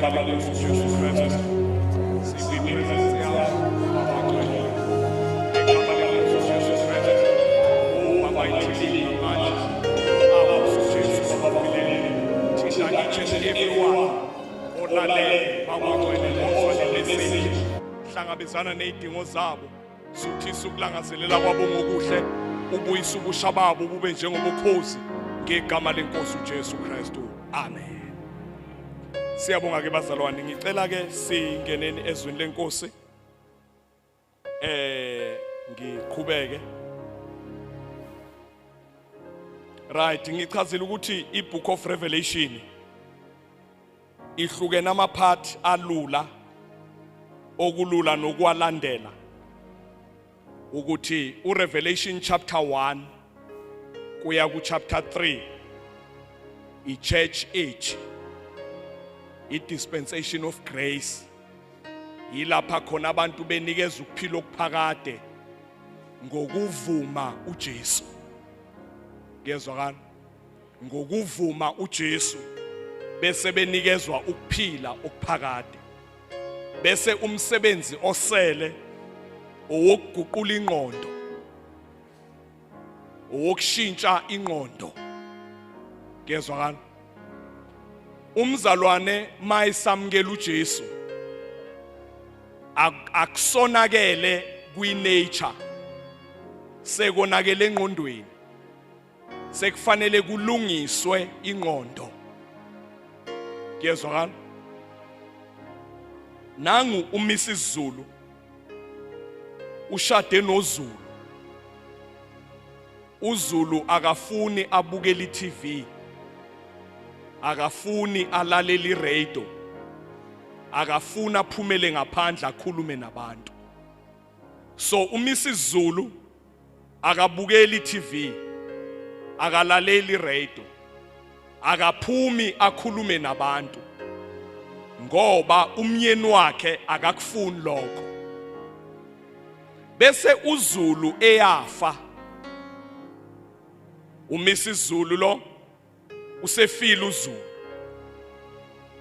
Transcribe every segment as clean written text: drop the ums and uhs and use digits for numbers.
ngegama lenkosi uJesu Kristu sikwimpresence yakho Baba ngcwele ngegama lenkosi uJesu Kristu Baba yithini manje Jesu Baba philele thina each and everyone olale Baba ngcwele ozwelele hlangabezana nezidingo zabo suthisa ukulangazelela kwabo ngokuhle ubuyisa ubusha babo bube njengobukhosi ngegama lenkosi uJesu Kristu amen. Siyabonga ke bazalwane, ngicela ke singeneni ezweni lenkosi ngiqhubeke right. Ngichazile ukuthi ibook of Revelation ihlukene amapart alula okulula nokwalandela ukuthi uRevelation chapter 1 kuya ku chapter 3 i-church age i-dispensation of grace yilapha khona abantu benikeza ukuphila okuphakade ngokuvuma uJesu. Ngezwakala ngokuvuma uJesu bese benikezwa ukuphila okuphakade, bese umsebenzi osele owokuguqula ingqondo, owokushintsha ingqondo. Ngezwakala umzalwane mayisamkela uJesu akusonakele kwi-nature, sekonakele engqondweni, sekufanele kulungiswe ingqondo. Ngezwakala nangu uMrs Zulu ushade noZulu. uZulu akafuni abukele iTV, akafuni alalele iradio, akafuna aphumele ngaphandle akhulume nabantu. So uMrs Zulu akabukeli iTV, akalaleli iradio, akaphumi akhulume nabantu ngoba umyeni wakhe akakufuni lokho. Bese uZulu eyafa, uMrs Zulu lo usefile uZulu,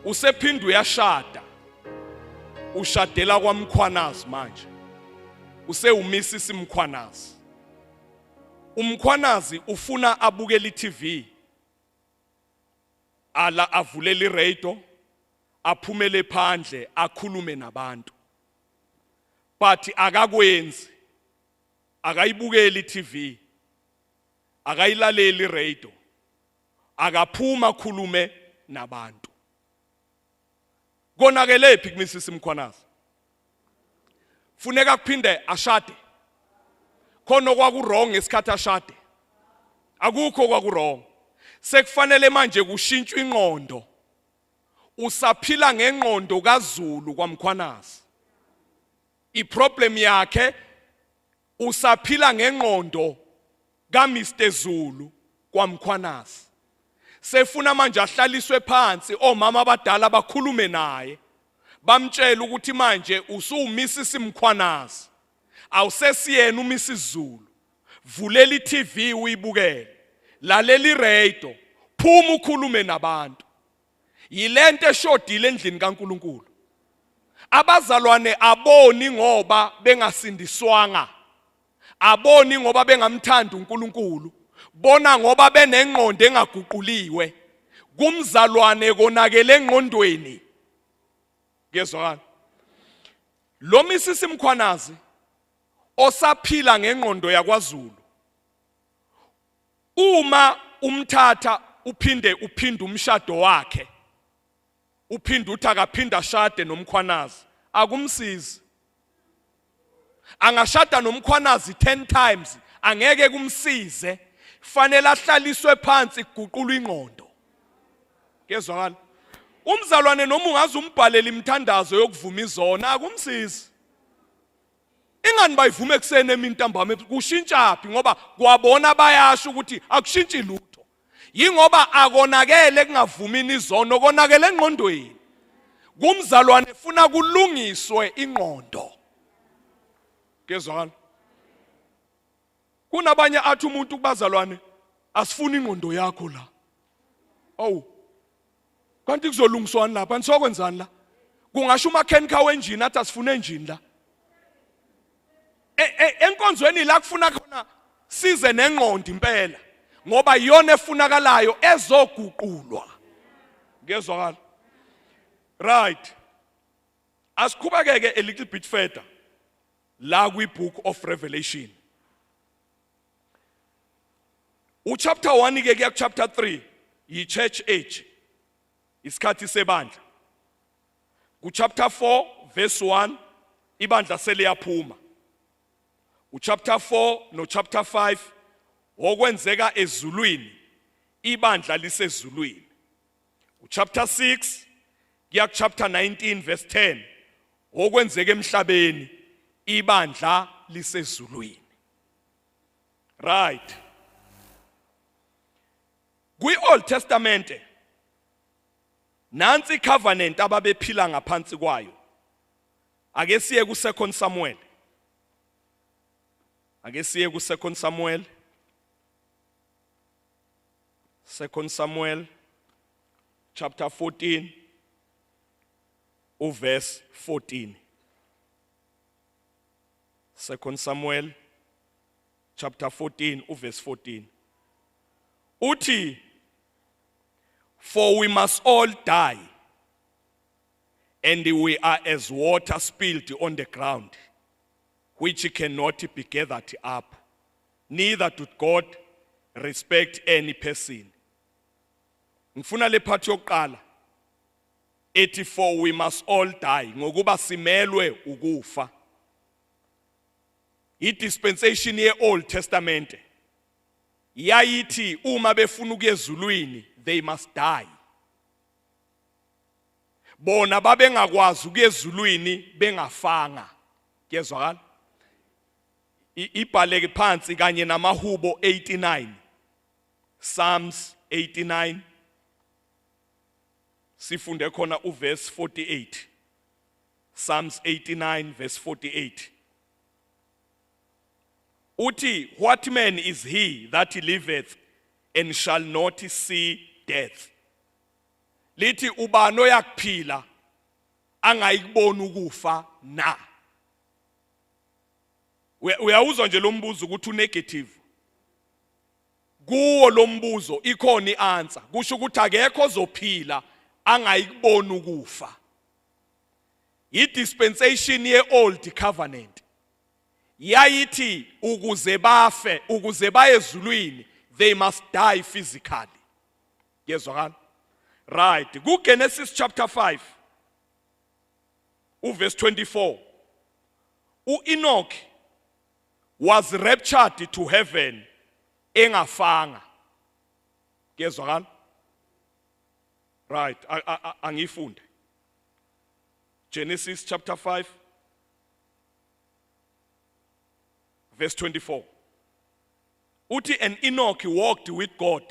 usephinda uyashada, ushadela kwaMkhwanazi manje, uMrs Mkhwanazi. uMkhwanazi ufuna abukele iTV, ala avulele iradio, aphumele phandle akhulume nabantu, but akakwenzi, akayibukeli iTV, akayilaleli iradio, akaphuma akhulume nabantu. Konakele phi kuMrs Mkhwanazi? Funeka kuphinde ashade. Khona kwaku wrong ngesikhathi ashade? Akukho kwaku wrong. Sekufanele manje kushintshwe ingqondo. Usaphila ngengqondo kaZulu kwaMkhwanazi. Iproblem yakhe usaphila ngengqondo kaMr Zulu kwaMkhwanazi. Sefuna manje ahlaliswe phansi, omama abadala bakhulume naye, bamtshela ukuthi manje usuMrs Mkhwanazi, awusesiyena uMrs Zulu. Vulela iTV uyibukele, lalela iradio, phuma ukhulume nabantu. Yilento eshodile endlini kaNkulunkulu. Abazalwane aboni ngoba bengasindiswanga, aboni ngoba bengamthanda uNkulunkulu, bona ngoba benengqondo engaguquliwe. Kumzalwane konakele engqondweni. Ngezwakala lo Mrs Mkhwanazi osaphila ngengqondo yakwaZulu, uma umthatha uphinde umshado wakhe, uphinde uthi akaphinda ashade noMkhwanazi, akumsizi. Angashada noMkhwanazi 10 times angeke kumsize, fanele ahlaliswe phansi kuguqulwa ingqondo. Ngezwakala umzalwane noma ungaze umbhalela imithandazo yokuvuma izona akumsizi. Ingani bayivume kusene emintambama kushintshapi ngoba kwabona bayasho ukuthi akushintshi lutho. Yingoba akonakele kungavumini izono, konakele engqondweni. Kumzalwane funa kulungiswe ingqondo. Ngezwakala kunabanye athi umuntu kubazalwane asifuni ingqondo yakho la. Oh, Kanti kuzolungiswana lapha nisokwenzani la? Kungasho umakhenika wenjini athi asifune enjini la. Enkonzweni la kufuna khona size nengqondo impela ngoba iyona efunakalayo ezoguqulwa. Ngezwakala. Right. Asiqhubekeke a little bit further. La kwi-book of Revelation. Chapter 1 ke kuya chapter 3 yi church age. Isikhathi sebandla. Chapter 4 verse 1 ibandla seliyaphuma. Chapter 4 no chapter 5 okwenzeka ezulwini ibandla lisezulwini. Chapter 6 kuya chapter 19 verse 10 okwenzeka emhlabeni ibandla lisezulwini. Right. Kwi-Old Testament nansi covenant ababephila ngaphansi kwayo. Ake siye ku 2 Samuel. Ake siye ku 2 Samuel. 2 Samuel chapter 14 verse 14. 2 Samuel chapter 14 verse 14. Uthi, for we must all die, and we are as water spilled on the ground, which cannot be gathered up. Neither does God respect any person. Ngifuna le part yokuqala ethi for we must all die ngokuba simelwe ukufa. I-dispensation ye-Old Testament yayithi uma befuna ukuya ezulwini they must die. Bona babengakwazi ukuya ezulwini bengafanga. Kuyezwakala? Ibhaleke phansi kanye namahubo 89. Psalms 89. Sifunde khona uverse 48. Psalms 89 verse 48. Uthi, what man is he that liveth and shall not see death? Lithi ubani oyakuphila angayikubona ukufa na? Uyawuzwa nje lo mbuzo ukuthi unegative. Kuwo lo mbuzo ikhona ianswer. Kusho ukuthi akekho ozophila angayikubona ukufa. I-dispensation ye-Old Covenant yayithi ukuze bafe, ukuze baye ezulwini, they must die physically. Yezwakala? Right. Ku Genesis chapter 5 verse 24. Enoch was raptured to heaven engafanga. Yezwakala? Right. Angifunde. Genesis chapter 5 verse 24. Uthi, and Enoch walked with God,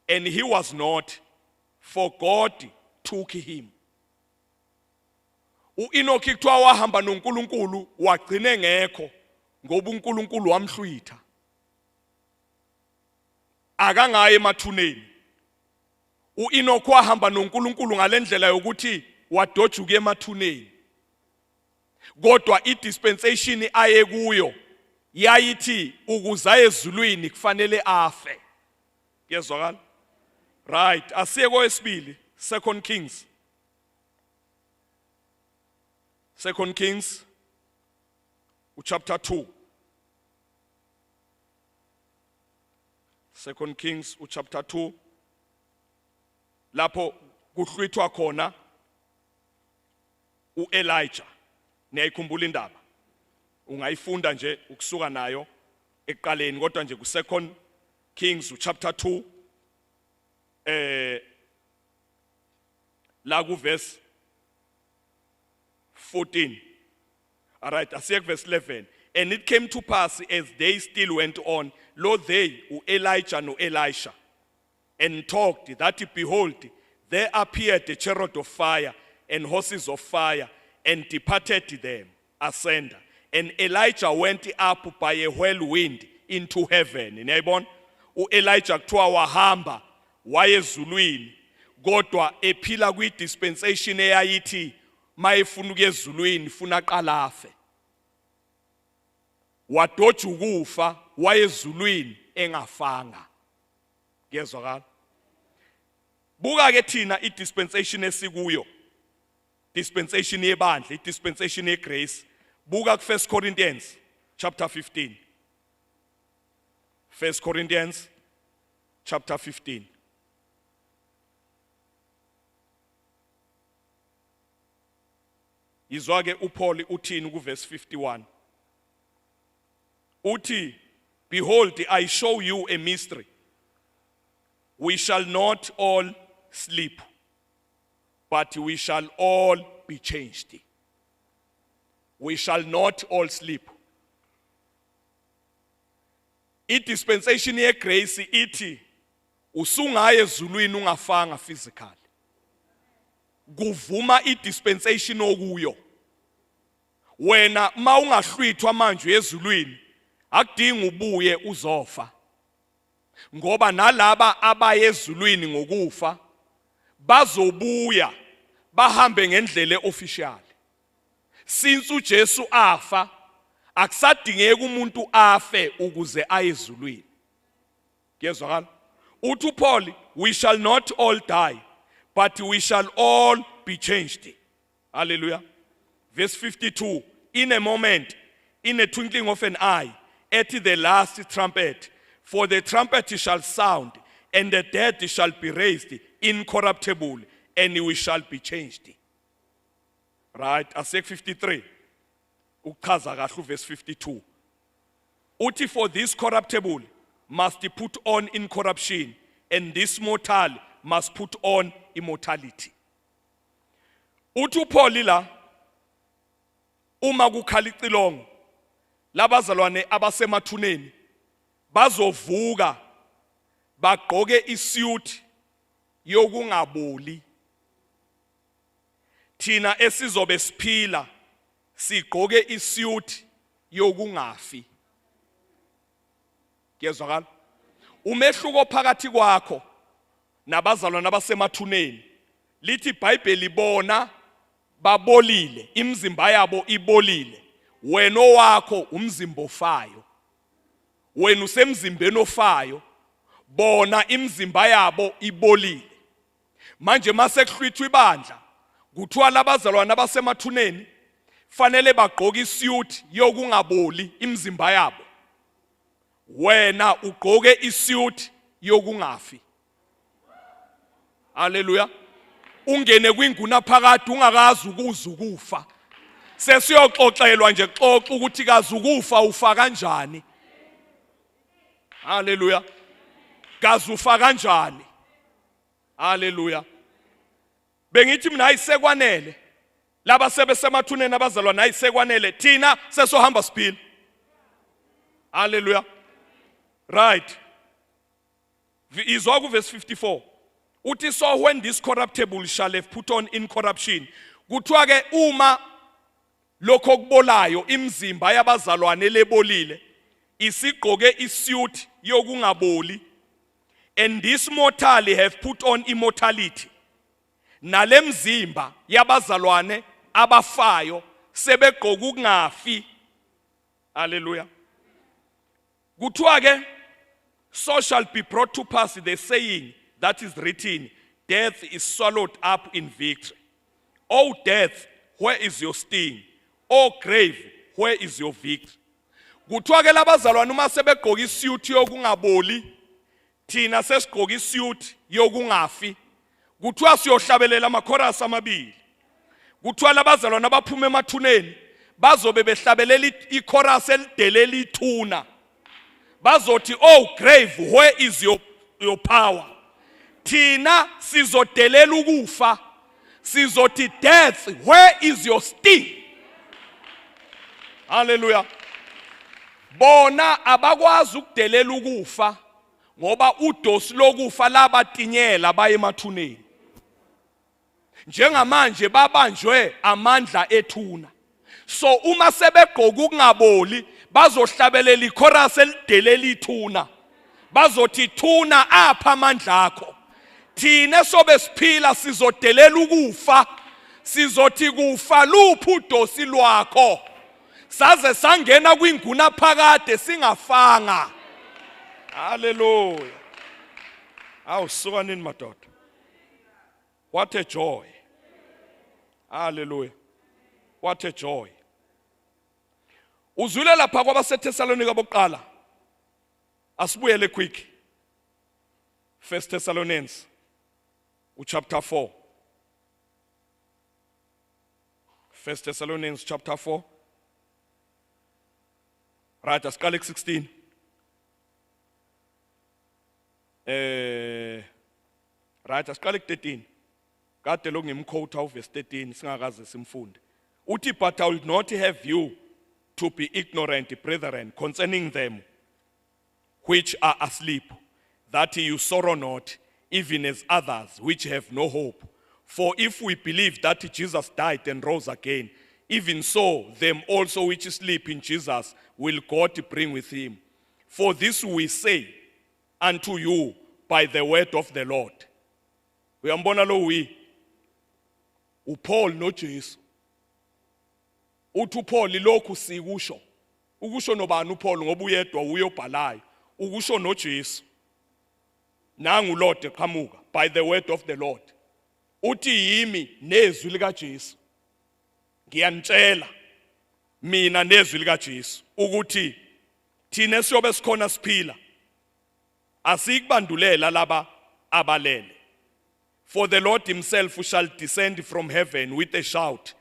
and he was not, for God took him. Enoch kuthiwa wahamba noNkulunkulu wagcine ngekho ngoba uNkulunkulu wamhlwitha. Akangaye emathuneni. Enoch wahamba noNkulunkulu ngalendlela yokuthi wadojuka emathuneni. Kodwa i-dispensation aye kuyo yayithi ukuza ezulwini kufanele afe. Yezwakala? Right. Asiye kwesibili, 2 Kings. 2 Kings chapter 2. 2 Kings chapter 2. Lapho kuhlwithwa khona uElijah. Niyayikhumbula indaba. Ungayifunda nje ukusuka nayo eqaleni kodwa nje ku 2 Kings chapter 2 la ku verse 14. All right, asiye ku verse 11. And it came to pass as they still went on, lo they Elijah no Elisha, and talked, that behold, there appeared a chariot of fire and horses of fire, and departed them asunder. And Elijah went up by a whirlwind into heaven. Niyayibona? Elijah kuthiwa wahamba waye ezulwini kodwa ephila kwi dispensation eyayithi mayefuna ukuya ezulwini funa aqala afe. Wadoja ukufa wayezulwini engafanga. Ngezwakala. Buka ke thina I dispensation esikuyo. Dispensation yebandla, I dispensation ye grace. Buka ku 1 Corinthians chapter 15. 1 Corinthians chapter 15. Izwa ke uPaul uthini ku verse 51. Uthi, behold, I show you a mystery. We shall not all sleep, but we shall all be changed. We shall not all sleep. I dispensation ye grace ithi usungaye ezulwini ungafanga physically. Kuvuma I dispensation okuyo. Wena ma ungahlwithwa manje ezulwini akudinga ubuye uzofa. Ngoba nalaba abaye ezulwini ngokufa bazobuya bahambe ngendlela official. Since uJesu afa akusadingeka umuntu afe ukuze aye ezulwini. Ngezwakala. Uthi Paul, we shall not all die, but we shall all be changed. Hallelujah. Verse 52, in a moment, in a twinkling of an eye, at the last trumpet, for the trumpet shall sound, and the dead shall be raised incorruptible, and we shall be changed. Right, Asek 53. Uchaza kahle verse 52. Uthi, for this corruptible must put on incorruption, and this mortal must put on immortality. Uthi uPaul la uma kukhala icilongo labazalwane abasemathuneni bazovuka bagqoke isuit yokungaboli. Thina esizobe siphila sigqoke isuit yokungafi. Ngezwakala. Umehluko phakathi kwakho nabazalwane abasemathuneni lithi iBhayibheli bona babolile, imizimba yabo ibolile. Wena wakho umzimba ofayo. Wena usemzimbeni ofayo, bona imizimba yabo ibolile. Manje masekuhlwithwa ibandla kuthiwa labazalwane abasemathuneni fanele bagqoke isuit yokungaboli imizimba yabo. Wena ugqoke isuit yokungafi. Hallelujah. Ungene kwinguna phakathi ungakazi ukuza ukufa. Sesiyoxoxelwa nje xoxa ukuthi kazi ukufa ufa kanjani. Hallelujah. Kazi ufa kanjani. Hallelujah. Bengithi mina ayisekwanele laba sebesemathuneni abazalwane ayisekwanele thina sesohamba siphila. Hallelujah. Right. Izwa ku verse 54. Uthi, so when this corruptible shall have put on incorruption, kuthiwa ke uma lokho kubolayo imizimba yabazalwane lebolile isigqoke isuit yokungaboli, and this mortal have put on immortality, nale mzimba yabazalwane abafayo sebegqoka ukungafi. Hallelujah. Kuthiwa ke, so shall be brought to pass the saying that is written, death is swallowed up in victory. O death, where is your sting? O grave, where is your victory? Kuthiwa ke labazalwane uma sebegqoka isuit yokungaboli, thina sesigqoka isuit yokungafi. Kuthiwa siyohlabelela amakhorasi amabili. Kuthiwa labazalwane abaphuma emathuneni bazobe behlabelela ichorus elidelela ithuna. Bazothi, oh grave, where is your power? Thina sizodelela ukufa. Sizothi, death, where is your sting? Hallelujah. Bona abakwazi ukudelela ukufa ngoba udosi lokufa labatinyela baye emathuneni. Njengamanje babanjwe amandla ethuna. So uma sebegqoka ukungaboli bazohlabelela ichorus elidelela ithuna. Bazothi, thuna apha amandla akho. thina sobe siphila sizodelela ukufa, sizothi kufa luphi udosi lwakho, saze sangena kwinguna phakade singafanga. Hallelujah. Awusuka nini madoda? What a joy. Hallelujah. What a joy. Uzwile lapha kwabaseThesalonika bokuqala. Asibuyele quick. 1 Thessalonians chapter 4. 1 Thessalonians chapter 4. Right, asiqale 16. Right, asiqale 13. Kade lo ngimquote verse 13 singakaze simfunde. Uthi, but I will not have you to be ignorant, brethren, concerning them which are asleep, that you sorrow not, even as others which have no hope. For if we believe that Jesus died and rose again, even so them also which sleep in Jesus will God bring with him. For this we say unto you by the word of the Lord. Uyambona lo we uPaul noJesu. Uthi uPaul lokhu sikusho. Ukusho nobani uPaul ngoba uyedwa uyobhalayo. Ukusho noJesu. Nangu Lord eqhamuka by the word of the Lord. Uthi yimi nezwi lika Jesu. Ngiyanitshela mina nezwi lika Jesu ukuthi thina siyobe sikhona siphila asikubandulela laba abalele. For the Lord himself shall descend from heaven with a shout,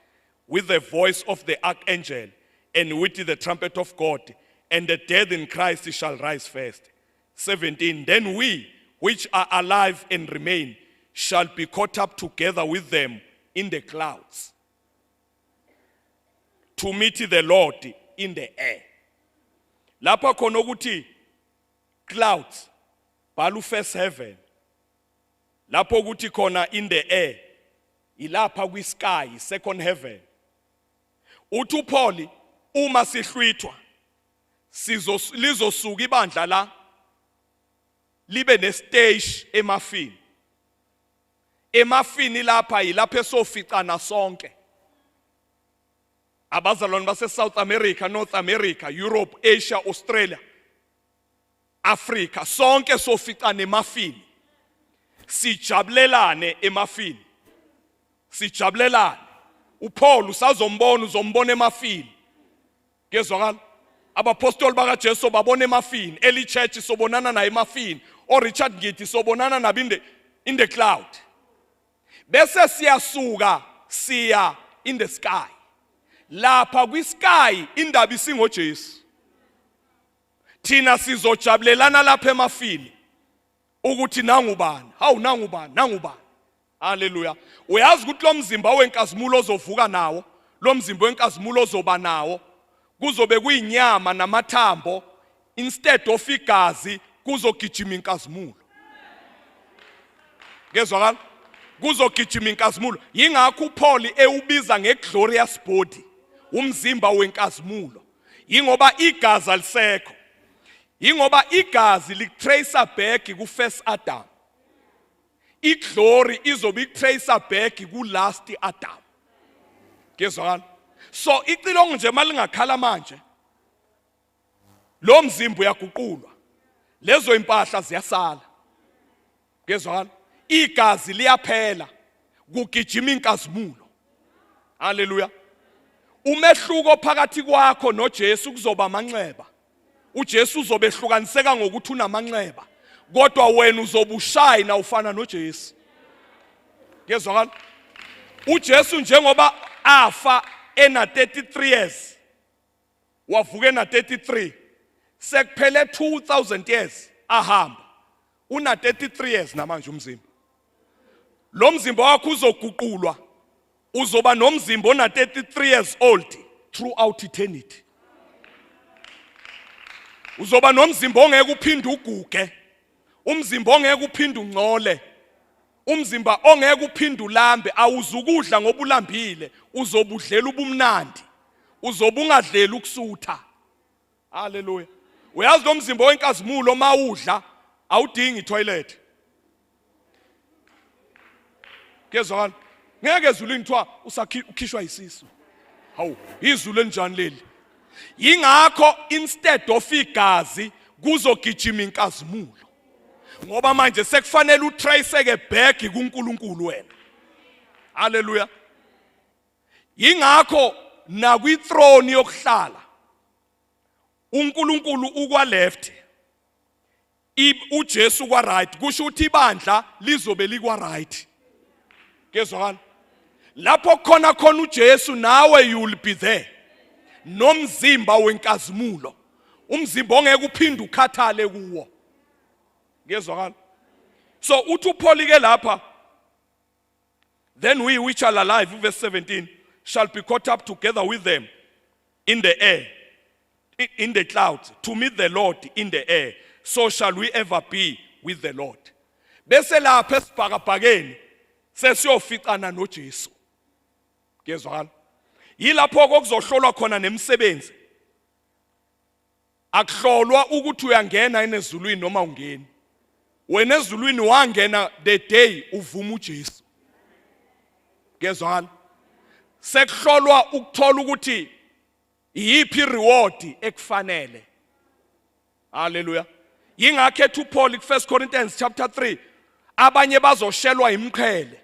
with the voice of the archangel, and with the trumpet of God, and the dead in Christ shall rise first. 17. Then we which are alive and remain shall be caught up together with them in the clouds to meet the Lord in the air. Lapha khona ukuthi clouds balu first heaven. Lapho ukuthi khona in the air ilapha kwi sky second heaven. Uthi uPaul uma sihlwithwa lizosuka ibandla la libe ne stage emafini. Emafini lapha yilapha esoficana sonke. Abazalwane base South America, North America, Europe, Asia, Australia, Africa, sonke soficana emafini. Sijabulelane emafini. Sijabulelane. uPaul usazombona uzombona emafini. Kezwakala? Abapostoli bakaJesu babona emafini. Early church sobonana na emafini. O Richard Ngithi sobonana nabo in the cloud. Bese siyasuka siya in the sky. Lapha kwi sky indaba isingoJesu. Thina sizojabulelana lapha emafini. Ukuthi nangubani, hawu nangubani. Hallelujah. Uyazi ukuthi lo mzimba wenkazimulo ozovuka nawo, lo mzimba wenkazimulo ozoba nawo, kuzobe kuyinyama namathambo instead of igazi kuzogijima inkazimulo. Ngezwakala? Kuzogijima inkazimulo. Yingakho uPaul ewubiza ngeglorious body, umzimba wenkazimulo. Yingoba igazi alisekho. Yingoba igazi litracer back ku first Adam. Iglory izobe itracer back ku last Adam. Kezwakala? So icilongo nje malingakhala manje. Lo mzimba uyaguqulwa. Lezo impahla ziyasala. Kezwakala? Igazi liyaphela kugijima inkazimulo. Hallelujah. Umehluko phakathi kwakho noJesu kuzoba amanxeba. uJesu uzobehlukaniseka ngokuthi unamanxeba, kodwa wena uzobushayina ufana noJesu. Ngezwakala? uJesu njengoba afa ena 33 years, wavuka ena 33, sekuphele 2000 years ahamba, una 33 years namanje umzimba. Lo mzimba wakho uzoguqulwa, uzoba nomzimba ona 33 years old throughout eternity. Uzoba nomzimba ongeke uphinde uguge, umzimba ongeke uphinde ungcole, umzimba ongeke uphinde ulambe, awuzukudla ngoba ulambile, uzobudlela ubumnandi, uzobungadlela ukusutha. Hallelujah. Uyazi lo mzimba wenkazimulo mawudla awudingi toilet. Kezwakala. Ngeke ezulwini kuthiwa ukhishwa isisu. Hawu, izulu enjani leli? Yingakho instead of igazi kuzogijima inkazimulo. Ngoba manje sekufanele utrace back kuNkulunkulu wena. Hallelujah. Yingakho nakwithrone yokuhlala uNkulunkulu ukwa left uJesu kwa right, kusho ukuthi ibandla lizobe likwa right. Kezwakala. Lapho khona uJesu nawe you will be there. Nomzimba wenkazimulo. Umzimba ongeke uphinde ukhathale kuwo. Kezwakala. So uthi uPaul ke lapha, then we which are alive, verse 17, shall be caught up together with them in the air, in the clouds, to meet the Lord in the air. So shall we ever be with the Lord. Bese lapha esibhakabhakeni sesiyoficana noJesu. Kezwakala. Yilapho okuzohlolwa khona nemisebenzi. Akuhlolwa ukuthi uyangena enezulwini noma ungeni. Wena ezulwini wangena the day uvuma uJesu. Kezwakala. Sekuhlolwa ukuthola ukuthi yiphi reward ekufanele. Hallelujah. Yingakhetha uPaul ku 1 Corinthians chapter 3, abanye bazoshelwa imqhele,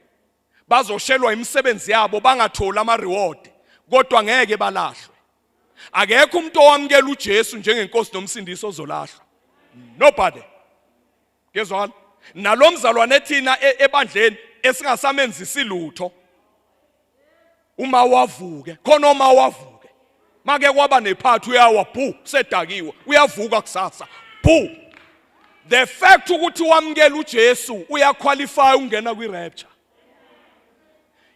bazoshelwa imisebenzi yabo bangathola ama reward, kodwa ngeke balahlwe. Akekho umuntu owamkela uJesu njengenkosi nomsindisi ozolahlwa. Nobody. Kezwakala. Nalomzalwane ethina ebandleni esingasamenzisi lutho. Uma wavuke, khona uma wavuke. Make kwaba nephathi uyawa bhu sedakiwe, uyavuka kusasa. Bhu. The fact ukuthi wamkela uJesu uyaqualify ungena kwi-rapture.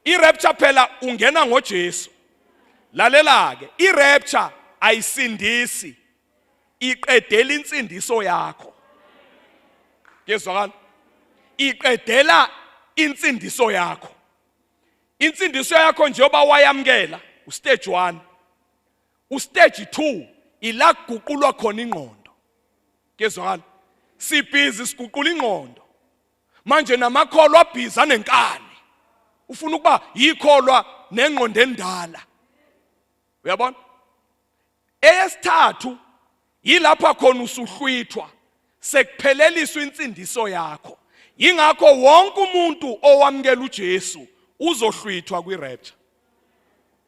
I-rapture phela ungena ngoJesu. Lalela ke, i-rapture ayisindisi, iqedela insindiso yakho. Kezwakala. Iqedela insindiso yakho. Insindiso yakho njengoba wayamkela ustage 1. Ustage 2 ila kuguqulwa khona ingqondo. Kezwakala. Sibhizi siguqula ingqondo. Manje namakholwa abhiza nenkani. Ufuna ukuba yikholwa nengqondo endala. Uyabona? Eyesithathu yilapha khona usuhlwithwa sekupheleliswa insindiso yakho. Yingakho wonke umuntu owamkela uJesu uzohlwithwa kwi-rapture.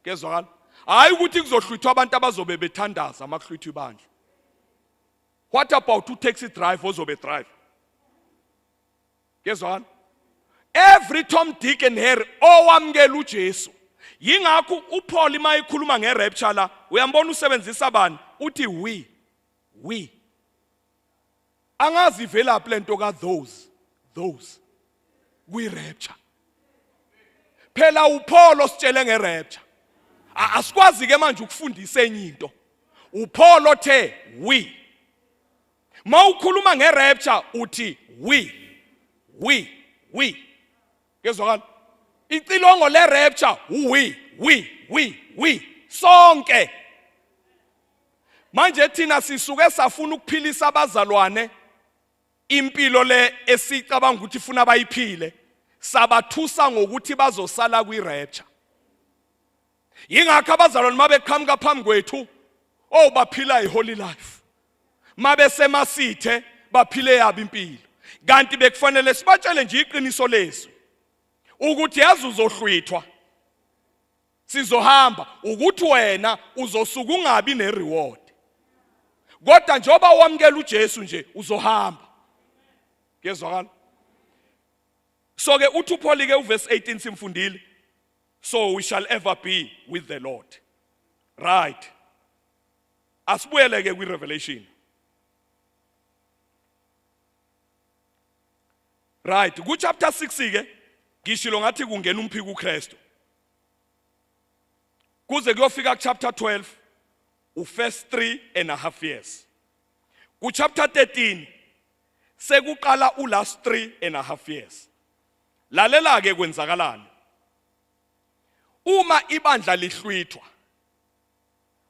Kezwakala. Hayi ukuthi kuzohlwithwa abantu abazobe bethandaza amahlwithwa ibandla. What about taxi drive ozobe drive? Kezwakala. Every Tom, Dick and Harry owamkela uJesu. Yingakho uPaul ima ekhuluma nge-rapture la, uyambona usebenzisa bani? Uthi we. Angazi vela plento ka those. We rapture. Phela uPaul ositshele nge-rapture. Asikwazi ke manje ukufundisa enye into. uPaul othe we. Mawukhuluma nge-rapture uthi we. Kezwakala. Icilongo le-rapture we. Sonke. Manje thina sisuke safuna ukuphilisa abazalwane impilo le esicabanga ukuthi ifuna bayiphile, sabathusa ngokuthi bazosala kwi-rapture. Yingakho abazalwane mabeqhamuka phambi kwethu baphila i-holy life. Mabesemasithe baphile yabo impilo. Kanti bekufanele sibatshele nje iqiniso leso ukuthi yazi uzohlwithwa, sizohamba, ukuthi wena uzosuka ungabi nereward. Kodwa njoba wamkela uJesu nje uzohamba. Kezwakala. So ke uthi uPaul ke uverse 18 simfundile. So we shall ever be with the Lord. Right. Asibuyele ke kwi-Revelation. Right. Ku chapter 6 ke ngishilo ngathi kungena umphiko uKristu. Kuze kuyofika ku chapter 12 first 3.5 years. Ku chapter 13 sekuqala last 3.5 years. Lalela ke kwenzakalani. Uma ibandla lihlwithwa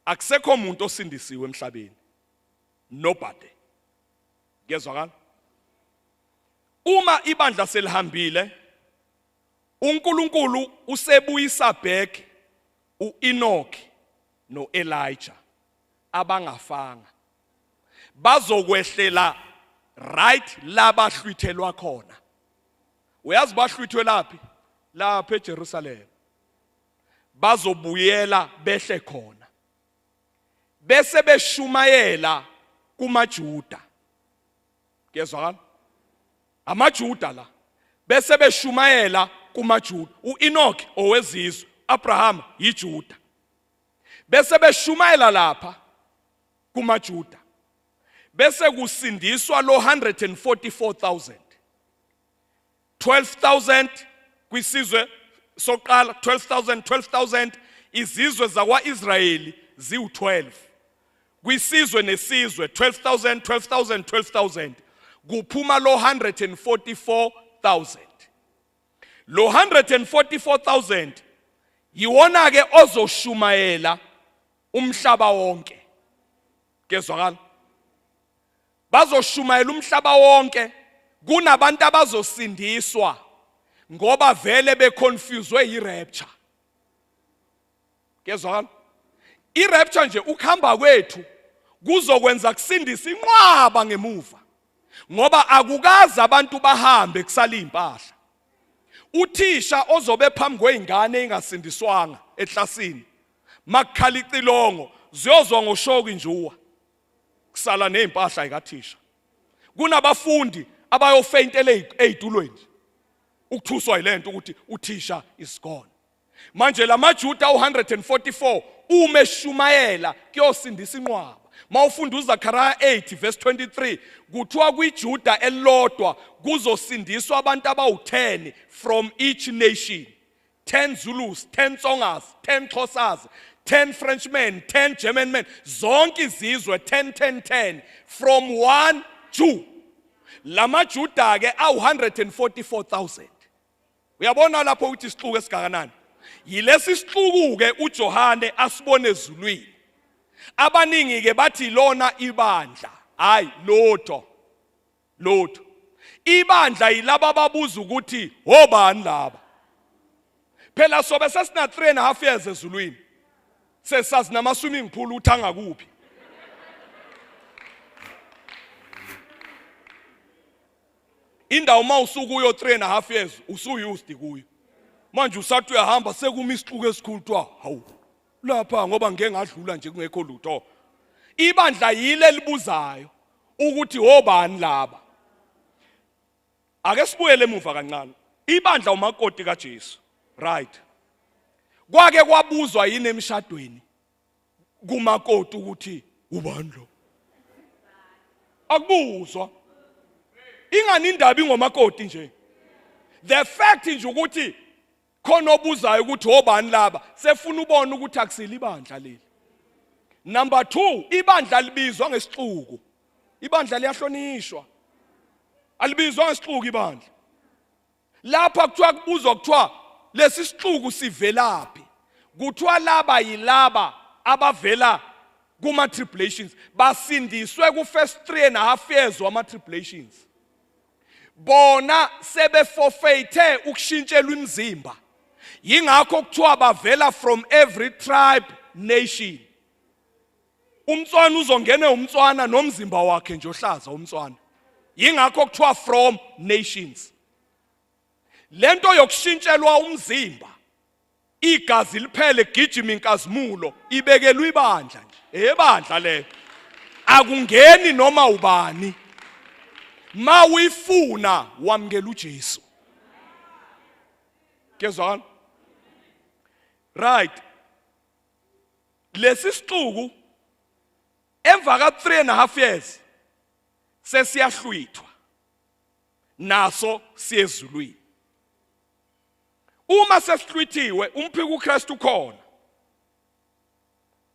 akusekho umuntu osindisiwe emhlabeni. Nobody. Kezwakala. Uma ibandla selihambile uNkulunkulu usebuyisa back uEnoch noElijah abangafanga bazokwehlela right labahlwithelwa khona. Uyazi bahlwithwe laphi? Lapha eJerusalem. Bazobuyela behle khona. Bese beshumayela kumaJuda. Kezwakala? AmaJuda la. Bese beshumayela kumaJuda. uEnoch owezizwe, Abraham yiJuda. Bese beshumayela lapha kumaJuda. Bese kusindiswa lo 144,000. 12,000 kwisizwe soqala, 12,000 izizwe zakwaIsrayeli ziwu12. Kwisizwe nesizwe 12,000 kuphuma lo 144,000. Lo 144,000 yiwona ke ozoshumayela umhlaba wonke. Kezwakala? Bazoshumayela umhlaba wonke, kunabantu abazosindiswa ngoba vele beconfusedwe yirapture. Kezwakala? Irapture nje ukuhamba kwethu kuzokwenza kusindisa inqwaba ngemuva. Ngoba akukazi abantu bahambe kusala impahla. Uthisha ozobe phambi kweingane engasindiswanga ehlasini makukhala icilongo ziyozwa ngoshoki njuwa kusala nezimpahla ekathisha. Kunabafundi abayofeyintela ezitulweni ukuthuswa yilento ukuthi uthisha is gone. Manje lamaJuda u144 umeshumayela kuyosindisa inqwaba. Mawufunda uZakhariya 8 verse 23 kuthiwa kwiJuda elilodwa kuzosindiswa abantu abawu10 from each nation. 10 Zulus, 10 Tsongas, 10 Xhosas, 10 Frenchmen, 10 German men, zonke izizwe 10 from one Jew. Lamajuda ke awu144,000. Uyabona lapho ukuthi isixuku esigakanani? Yilesi isixuku ke uJohane asibone ezulwini. Abaningi ke bathi lona ibandla, hayi lotho. Ibandla yilaba babuza ukuthi obani laba. Phela sobe sesina 3.5 years ezulwini. Sesazi nama swimming pool uthanga kuphi. Indawo mawusuku uyo 3.5 years usuyused kuyo. Manje usathi uyahamba sekuma isixuku esikhulu twa hawu. Lapha ngoba ngeke ngadlula nje kungekho lutho. Ibandla yile libuzayo ukuthi obani laba. Ake sibuyele emuva kancane. Ibandla umakoti kaJesu. Right. Kwake kwabuzwa yini emshadweni kumakoti ukuthi ubani lo? Akubuzwa. Ingani indaba ingomakoti nje. The fact nje ukuthi khona obuzayo ukuthi obani laba sefuna ubona ukuthi akusile ibandla leli. Number 2, ibandla libizwa ngesixuku. Ibandla liyahlonishwa. Alibizwa ngesixuku ibandla. Lapha kuthiwa kubuzwa kuthiwa lesi sixuku sivelaphi. Kuthiwa laba yilaba abavela kuma tribulations basindiswe ku first 3.5 years wama tribulations. Bona sebeforfeithe ukushintshelwa imizimba. Yingakho kuthiwa bavela from every tribe, nation. Umtswana uzongena umtswana nomzimba wakhe nje ohlaza umtswana. Yingakho kuthiwa from nations. Lento yokushintshelwa umzimba igazi liphele gijima inkazimulo ibekelwe ibandla nje. Ebandla le akungeni noma ubani. Ma uyifuna wamkela uJesu. Kezwana? Right. Lesi sixuku emva ka 3.5 years sesiyahlwithwa. Naso siyezulwini. Uma sesihlwithiwe umphika uKristu khona.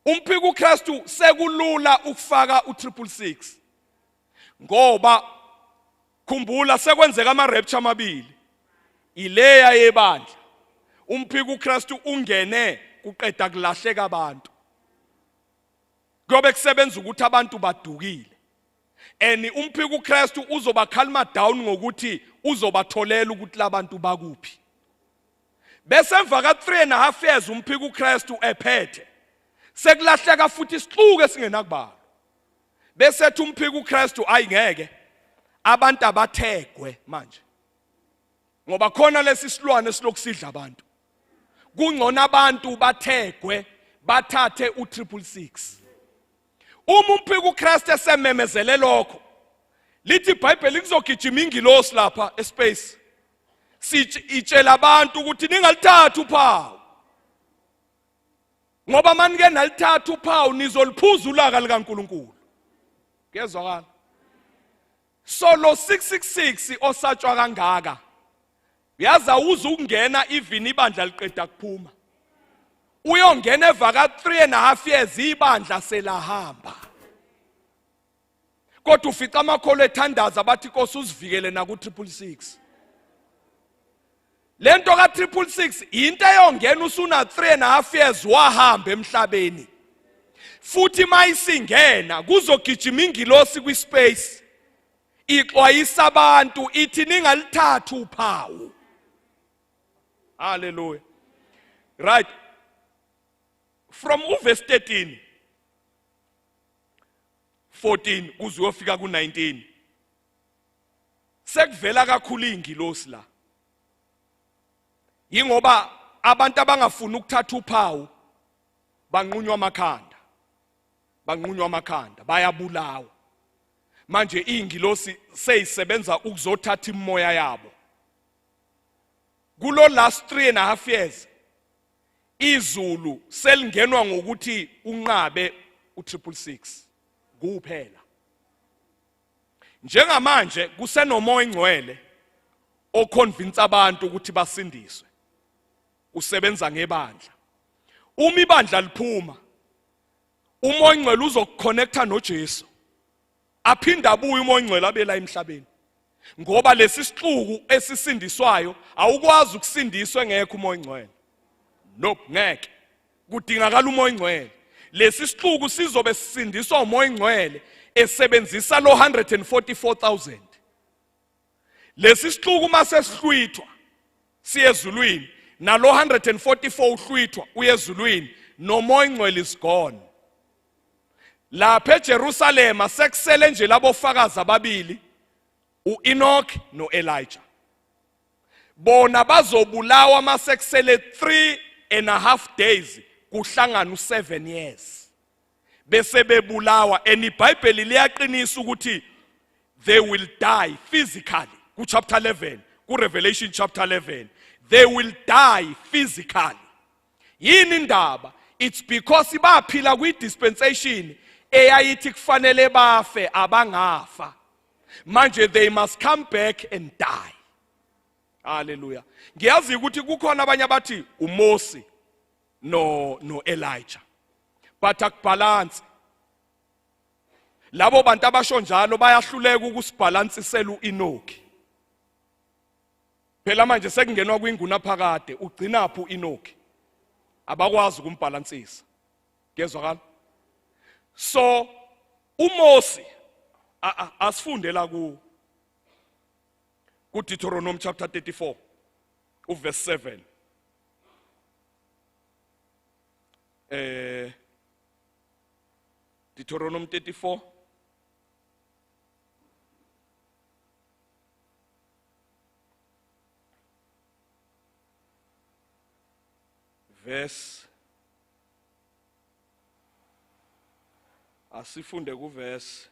Umphika uKristu sekulula ukufaka u666. Ngoba khumbula sekwenzeka ama rapture amabili. Ileya yebandla. Umphika uKristu ungene kuqeda kulahleka abantu. Ngoba kusebenza ukuthi abantu badukile. Umphika uKristu uzoba calm down ngokuthi uzobatholela ukuthi labantu bakuphi. bese emva ka 3.5 years umphika uKristu ephethe sekulahleka futhi isixuku esingenakubalwa bese ethi umphika uKristu ayingeke abantu abathegwe manje ngoba khona lesi silwane esilokusidla abantu kungcono abantu bathegwe bathathe u666 uma umphika uKristu esememezele lokho lithi iBhayibheli kuzogijima ingilosi lapha espace itshela abantu ukuthi ningalithatha uphawu ngoba manike nalithatha uphawu nizoliphuza ulaka likaNkulunkulu kezwakala so lo 666 osatshwa kangaka yaza uza ukungena even ibandla liqeda kuphuma uyongena eva ka 3.5 years ibandla selahamba kodwa ufica amakholo ethandaza bathi Nkosi usivikele na ku 666 lento ka 666 into eyongena usuna 3.5 years wahamba emhlabeni futhi mayisingena kuzogijima ingilosi kwispace ixwayisa abantu ithi ningalithatha uphawu hallelujah right from verse 13 14 kuze uyofika ku 19 sekuvela kakhulu ingilosi la ingoba abantu abangafuni ukuthatha uphawu banqunywa amakhanda bayabulawa manje ingilosi seyisebenza ukuzothatha imoya yabo kulo last 3.5 years izulu selingenwa ngokuthi unqabe u666 kuphela njengamanje kusenomoya oyingcwele oconvince abantu ukuthi basindiswe usebenza ngebandla uma ibandla liphuma umoya oyingcwele uzokukonnecta noJesu aphinda abuye umoya oyingcwele abela emhlabeni ngoba lesi sixuku esisindiswayo awukwazi ukusindiswa ngekho umoya oyingcwele nope ngeke kudingakala umoya oyingcwele lesi sixuku sizobe sisindiswa umoya oyingcwele esebenzisa lo 144,000 lesi sixuku mase sihlwithwa siye ezulwini nalo 144 uhlwithwa uye ezulwini nomoya oyingcwele is gone lapha eJerusalem sekusele nje labofakazi ababili uEnoch noElijah bona bazobulawa masekusele 3.5 days kuhlangana u7 years bese bebulawa and iBhayibheli liyaqinisa ukuthi they will die physically ku chapter 11 ku Revelation chapter 11 they will die physically yini indaba it's because baphila kwi dispensation eyayithi kufanele bafe abangafa manje they must come back and die hallelujah ngiyazi ukuthi kukhona abanye abathi uMose no Elijah but akubalance labo bantu abasho njalo bayahluleka ukusibalansisela uEnoch phela manje sekungenwa kwinguna phakade ugcina phu uEnoch abakwazi ukumbalansisa ngezwakala so uMose asifunde la ku Deuteronomy chapter 34 verse 7 Deuteronomy 34 verse asifunde ku verse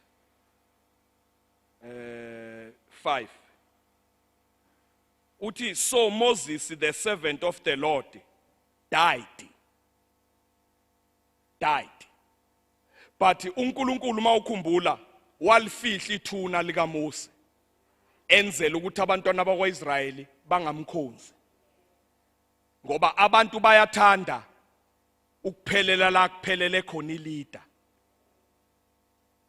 5 uthi so Moses the servant of the Lord died but uNkulunkulu mawukhumbula walifihla ithuna lika Mose enzela ukuthi abantwana bakwaIsrayeli bangamkhonzi ngoba abantu bayathanda ukuphelela la kuphelele khona ileader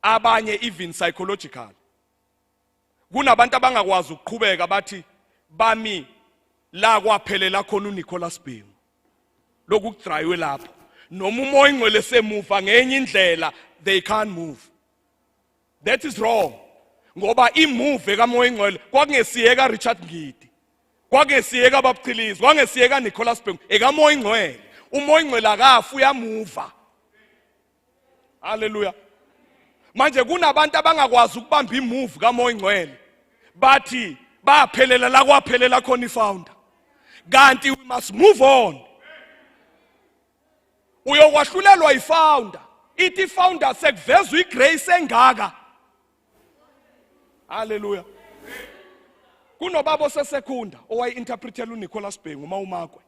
abanye even psychological kunabantu abangakwazi ukuqhubeka bathi bami la kwaphelela khona uNicholas Bhengu lokudrive lapho noma umoya oyingcwele semuva ngenye indlela they can't move that is wrong ngoba imove kamoya oyingcwele kwakungesiyeka Richard Ngidi Kwagesiyeka babuchilizi, kwangesiyeka Nicholas Bhengu, ekamoya ingcwele. Umoya ingcwele akafa uyamuva. Hallelujah. Manje kunabantu abangakwazi ukubamba imove kamoya ingcwele. Bathi baphelela la kwaphelela khona ifounder. Kanti we must move on. Uyokwahlulelwa ifounder. Ithi founder sekuvezwa igrace engaka. Hallelujah. Kunobaba osesekunda owayi-interpretela uNicholas Bhengu uMawumakwe.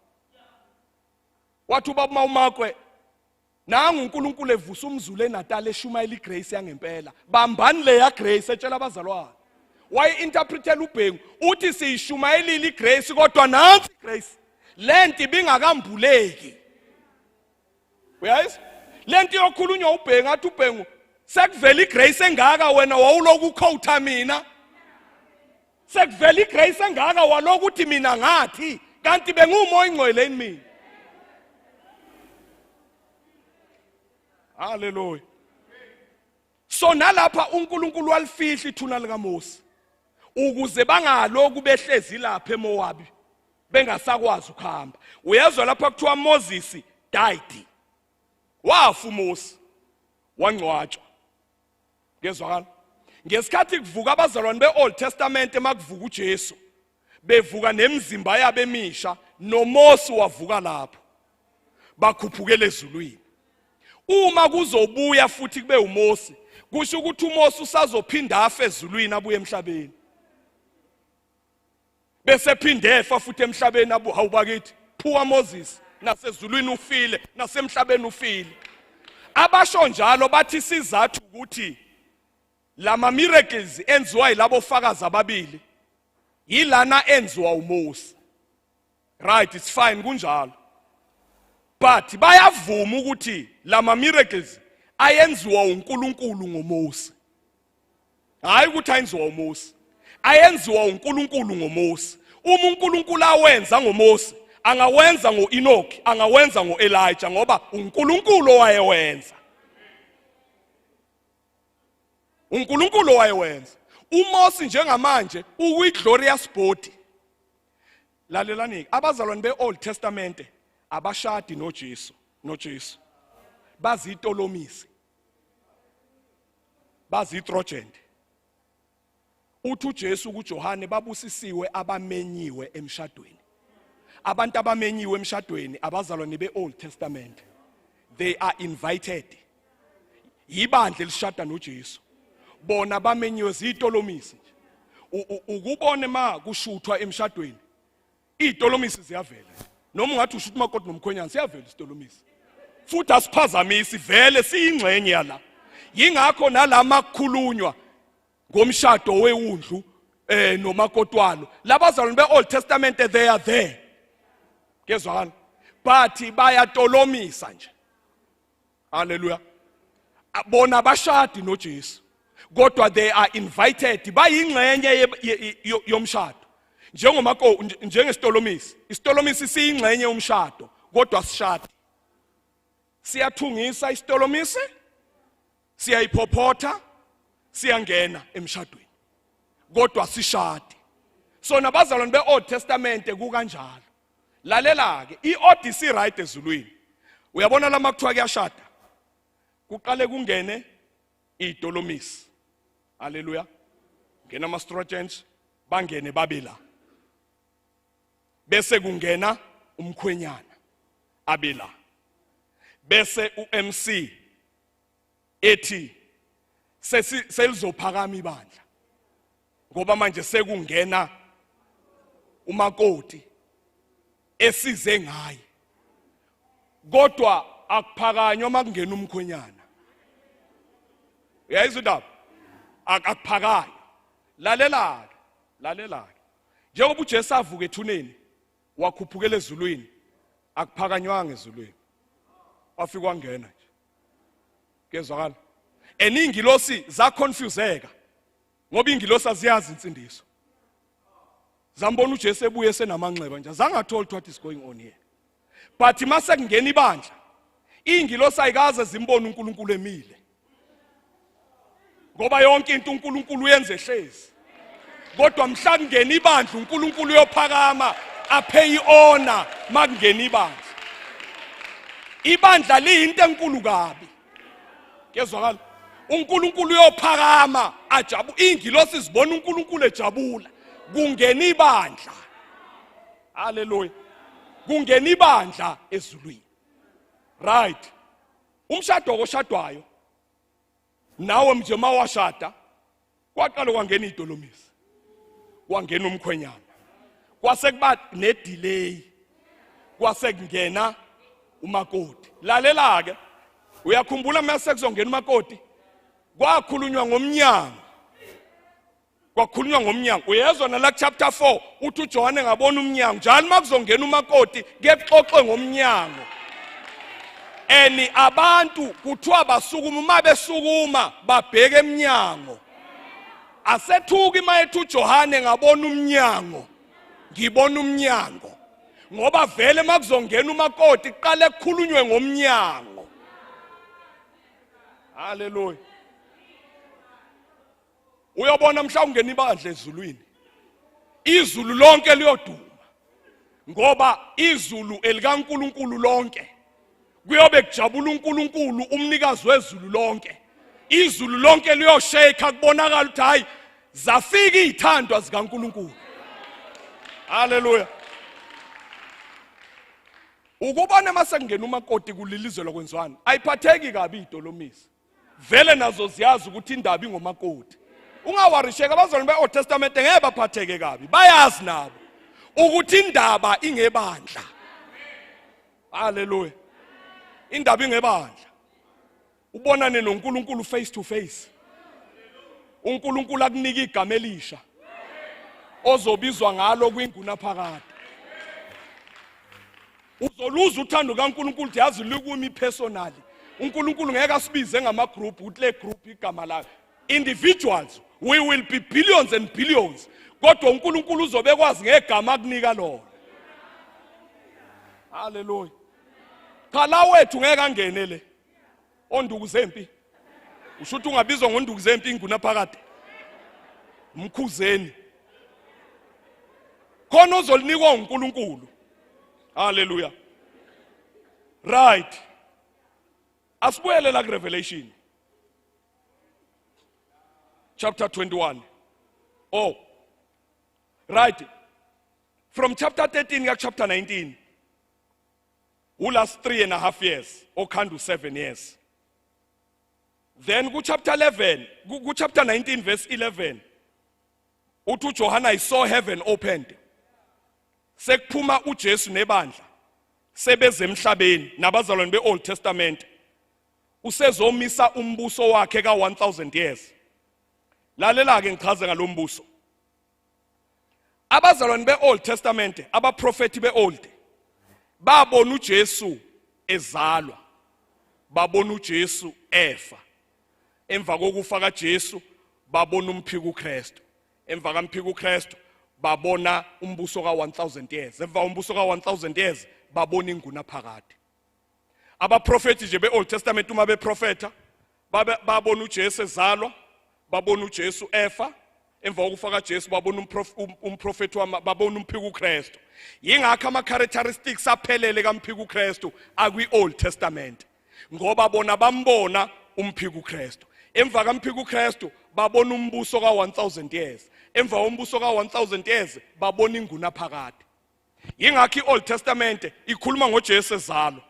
Wathi ubaba uMawumakwe nangu uNkulunkulu evusa umZulu eNatal eshumayela igrace yangempela. Bambani leya grace etshela abazalwane. Wayi-interpretela uBhengu uthi siyishumayelile igrace kodwa nansi igrace. Lento ibingakambuleki. Uyayizwa? Lento yokhulunywa uBhengu athi uBhengu sekuvela igrace engaka wena wawuloku ukhowutha mina. Sekuvela igrace engaka waloku uthi mina ngathi kanti bengumoya ingcweleni mina. Hallelujah. So nalapha uNkulunkulu walifihla ithuna likaMose ukuze bangaloku behlezi lapha eMowabi bengasakwazi ukuhamba. Uyezwa lapha kuthiwa Moses died. Wafa uMose wangcwatshwa. Ngezwakala. Ngesikhathi kuvuka abazalwane beOld Testament emakuvuka uJesu bevuka nemizimba yabo emisha noMose wavuka lapho. Bakhuphukele ezulwini. Uma kuzobuya futhi kube uMose kusho ukuthi uMose usazophinda afa ezulwini abuye emhlabeni. Bese phinde efa futhi emhlabeni awubakithi phuwa Moses nasezulwini ufile nasemhlabeni ufile. Abasho njalo bathi sizathu ukuthi lama miracles enziwa yilabo fakazi ababili yilana enziwa uMose. Right, it's fine kunjalo. But bayavuma ukuthi lama miracles ayenziwa uNkulunkulu ngoMose. Hayi ukuthi ayenziwa uMose. Ayenziwa uNkulunkulu ngoMose. Uma uNkulunkulu awenza ngoMose, angawenza ngoEnoch, angawenza ngoElijah ngoba uNkulunkulu owayewenza. uNkulunkulu owayewenza. uMose njengamanje ukwi-glorious body. Lalelani, abazalwane beOld Testament abashadi noJesu. Bazitolomisi. Bazitrojent. Uthi uJesu kuJohane babusisiwe abamenyiwe emshadweni. Abantu abamenyiwe emshadweni abazalwane beOld Testament. They are invited. Yibandla elishada noJesu. Bona bamenyiwe zitolomisi. Ukubone ma kushuthwa emshadweni. Itolomisi ziyavela. Noma ungathi ushuthi umakoti nomkhwenyana siyavela isitolomisi. Futhi asiphazamisi vele siyingxenye yala. Yingakho nalama kukhulunywa ngomshado wewundlu nomakotwalo. Labazalwane beOld Testament they are there. Kezwakala. But bayatolomisa nje. Hallelujah. Bona bashadi noJesu. Kodwa they are invited bayingxenye yomshado. Njengesitolomisi. Isitolomisi siyingxenye yomshado kodwa sishadi. Siyathungisa isitolomisi, siyayiphophotha, siyangena emshadweni. Kodwa sishadi. So nabazalwane beOld Testament kukanjalo. Lalela ke iOdyssey right ezulwini. Uyabona lama kuthiwa kuyashada. Kuqale kungene itolomisi. Hallelujah. Ngena ama-Strongens bangene babela. Bese kungena umkhwenyana abela. Bese uMC ethi selizophakama ibandla. Ngoba manje sekungena umakoti esize ngaye. Kodwa akuphakanywa makungena umkhwenyana. Uyayizwa indaba? Akuphakayo. Lalela. Njengoba uJesu avuka ethuneni wakhuphukela ezulwini akuphakanywanga ezulwini. Wafika wangena nje. Kezwakala. Eningilosi zaconfuseka ngoba ingilosi aziyazi insindiso. Zambona uJesu ebuye senamanxeba nje. Zangathola what is going on here. But mase kungena ibandla. Ingilosi ayikaze zimbone uNkulunkulu emile. Ngoba yonke into uNkulunkulu uyenze ehlezi. kodwa mhla kungena ibandla uNkulunkulu uyophakama aphe iona makungena ibandla. Ibandla liyinto enkulu kabi. Kezwakala uNkulunkulu uyophakama ajabu ingilosi zibona uNkulunkulu ejabula kungena ibandla. Haleluya. Kungena ibandla ezulwini. Right. Umshado oshadwayo nawe nje mawashada kwaqala kwangena idolomisi. Kwangena umkhwenyana. Kwase kuba nedelay. Kwase kungena umakoti. Lalela ke uyakhumbula mase kuzongena umakoti kwakhulunywa ngomnyango. Kwakhulunywa ngomnyango. Uyezwa na la chapter 4 uthi uJohane ngabona umnyango njalo makuzongena umakoti kexoxe ngomnyango. Abantu kuthiwa basukuma uma besukuma babheke eminyango. Asethuki mayethi uJohane ngabona umnyango. Ngibona umnyango. Ngoba vele makuzongena umakoti iqale kukhulunywe ngomnyango. Haleluya. Uyabona mhlawumbe ungena ibandla ezulwini. Izulu lonke liyoduma. Ngoba izulu elikaNkulunkulu lonke. Kuyobe kujabula uNkulunkulu umnikazi wezulu lonke. Izulu lonke liyosheka kubonakala ukuthi hayi zafika izithandwa zikaNkulunkulu. Haleluya. Ukubona mase kungena umakoti kulilizwe lokwenziwana ayiphatheki kabi idolomisi. Vele nazo ziyazi ukuthi indaba ingomakoti. Ungawarisheka abazalwane beOld Testament ngeke baphatheke kabi. Bayazi nabo ukuthi indaba ingebandla. Haleluya. Indaba ingebandla. Ubonane noNkulunkulu face to face. uNkulunkulu akunika igama elisha ozobizwa ngalo kwinguna phakade. Uzoluza uthando kaNkulunkulu yazi likumi personally. uNkulunkulu ngeke asibize ngama group uthi le group igama layo. Individuals we will be billions and billions. Kodwa uNkulunkulu uzobe kwazi ngegama akunika lona. Hallelujah. Khala wethu ngeke angenele onduku zempi. Ushuthi ungabizwa ngonduku zempi inguna phakade. Mkhuzeni. Khona uzolinikwa uNkulunkulu. Hallelujah. Right. Asibuyele la Revelation. Chapter 21. Oh. Right. From chapter 13 to chapter 19. Who last 3.5 years or can do 7 years. Then go chapter 11, go chapter 19 verse 11. Uthi Johana I saw heaven opened. Sekuphuma uJesu nebandla. Sebeze emhlabeni nabazalwane beOld Testament. Usezomisa umbuso wakhe ka 1000 years. Lalela ke ngichaze ngalombuso. Abazalwane beOld Testament, abaprofeti beOld babona uJesu ezalwa. Babona uJesu efa. Emva kokufa kaJesu babona umphiko uKristu. Emva kamphiko uKristu babona umbuso ka 1000 years. Emva umbuso ka 1000 years babona inguna phakade. Abaprofeti nje beOld Testament uma beprofeta babona uJesu ezalwa, babona uJesu efa. Emva kokufa kaJesu babona umprofeti babona umphiko uKristu. Yingakho ama characteristics aphelele kamphiko uKristu akwi-Old Testament. Ngoba bona bambona umphiko uKristu. Emva kamphiko uKristu babona umbuso ka 1000 years. Emva umbuso ka 1000 years babona inguna phakade. Yingakho iOld Testament ikhuluma ngoJesu ezalwa.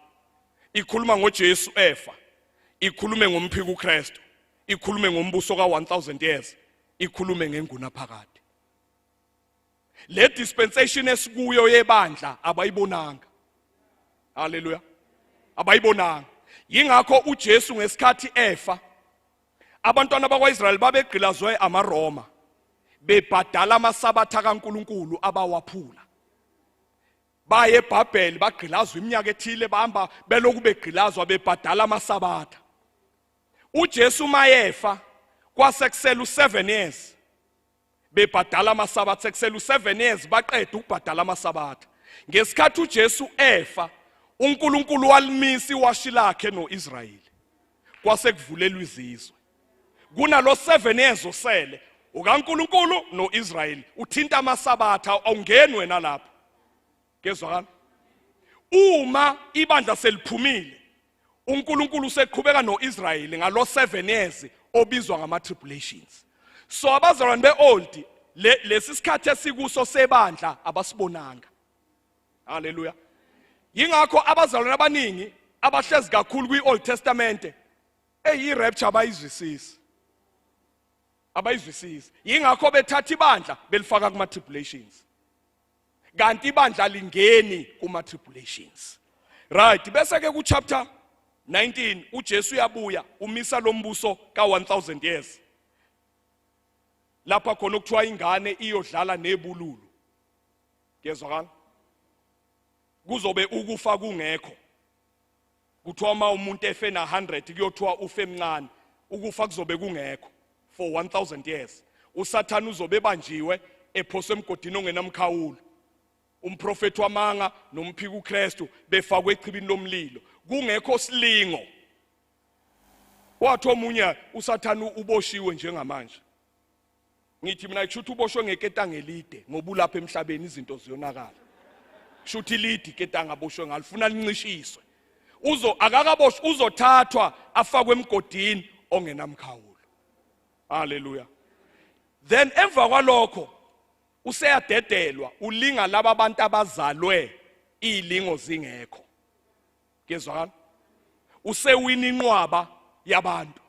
Ikhuluma ngoJesu efa. Ikhulume ngomphiko uKristu. Ikhulume ngombuso ka 1000 years. Ikhulume ngenguna phakade. Le dispensation esikuyo yebandla abayibonanga. Hallelujah. Abayibonanga. Yingakho uJesu ngesikhathi efa abantwana bakwaIsrael babegqilazwe amaRoma bebhadala amasabatha kaNkulunkulu abawaphula. Baye eBhabheli bagqilazwa iminyaka ethile bahamba beloku begqilazwa bebhadala amasabatha. uJesu mayefa kwasekusela u7 years bebhadala amasabatha sekusela u7 years baqeda ukubhadala amasabatha. Ngesikhathi uJesu efa uNkulunkulu walimisa iwashi lakhe noIsrayeli kwase kuvulelwa izizwe. Kunalo 7 years osele ukaNkulunkulu noIsrael uthinta amasabatha awungeni wena lapha kezwakala uma ibandla seliphumile uNkulunkulu useqhubeka noIsrael ngalo 7 years obizwa ngama tribulations so abazalwane beold lesi sikhathi esikuso sebandla abasibonanga haleluya yingakho abazalwane abaningi abahlezi kakhulu kwiOld Testament rapture abayizwisisi yingakho bethatha ibandla belifaka kuma tribulations kanti ibandla lingeni kuma tribulations right bese ke ku chapter 19 uJesu uyabuya umisa lombuso ka 1000 years lapha khona ukuthiwa ingane iyodlala nebululu kezwakala kuzobe ukufa kungekho kuthiwa uma umuntu efe na 100 kuyothiwa ufe emncane ukufa kuzobe kungekho for 1000 years uSathane uzobe banjiwe ephoswe emgodini ongenamkhawulo umprofeti wamanga nomphika uKristu befakwe echibini lomlilo kungekho silingo wathi omunye uSathane uboshiwe njengamanje ngithi mina kushuthi uboshwe ngeketanga elide ngoba ulapha emhlabeni izinto ziyonakala kushuthi lidi ketanga aboshwe ngalifuna lincishiswe akakaboshwa uzothathwa afakwe emgodini ongenamkhawulo haleluya then emva kwalokho useyadedelwa ulinga laba abantu abazalwe ilingo zingekho kezwakala usewina inqwaba yabantu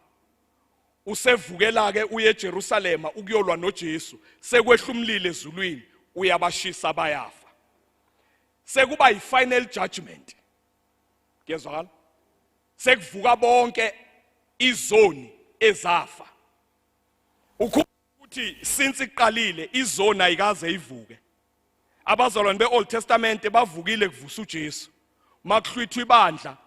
usevukela ke uye eJerusalema ukuyolwa noJesu sekwehla umlilo ezulwini uyabashisa bayafa sekuba yifinal judgment kezwakala sekuvuka bonke izoni ezafa ukuthi since iqalile izoni ayikaze ivuke abazalwane beOld Testament bavukile kuvusa uJesu makuhlwithwa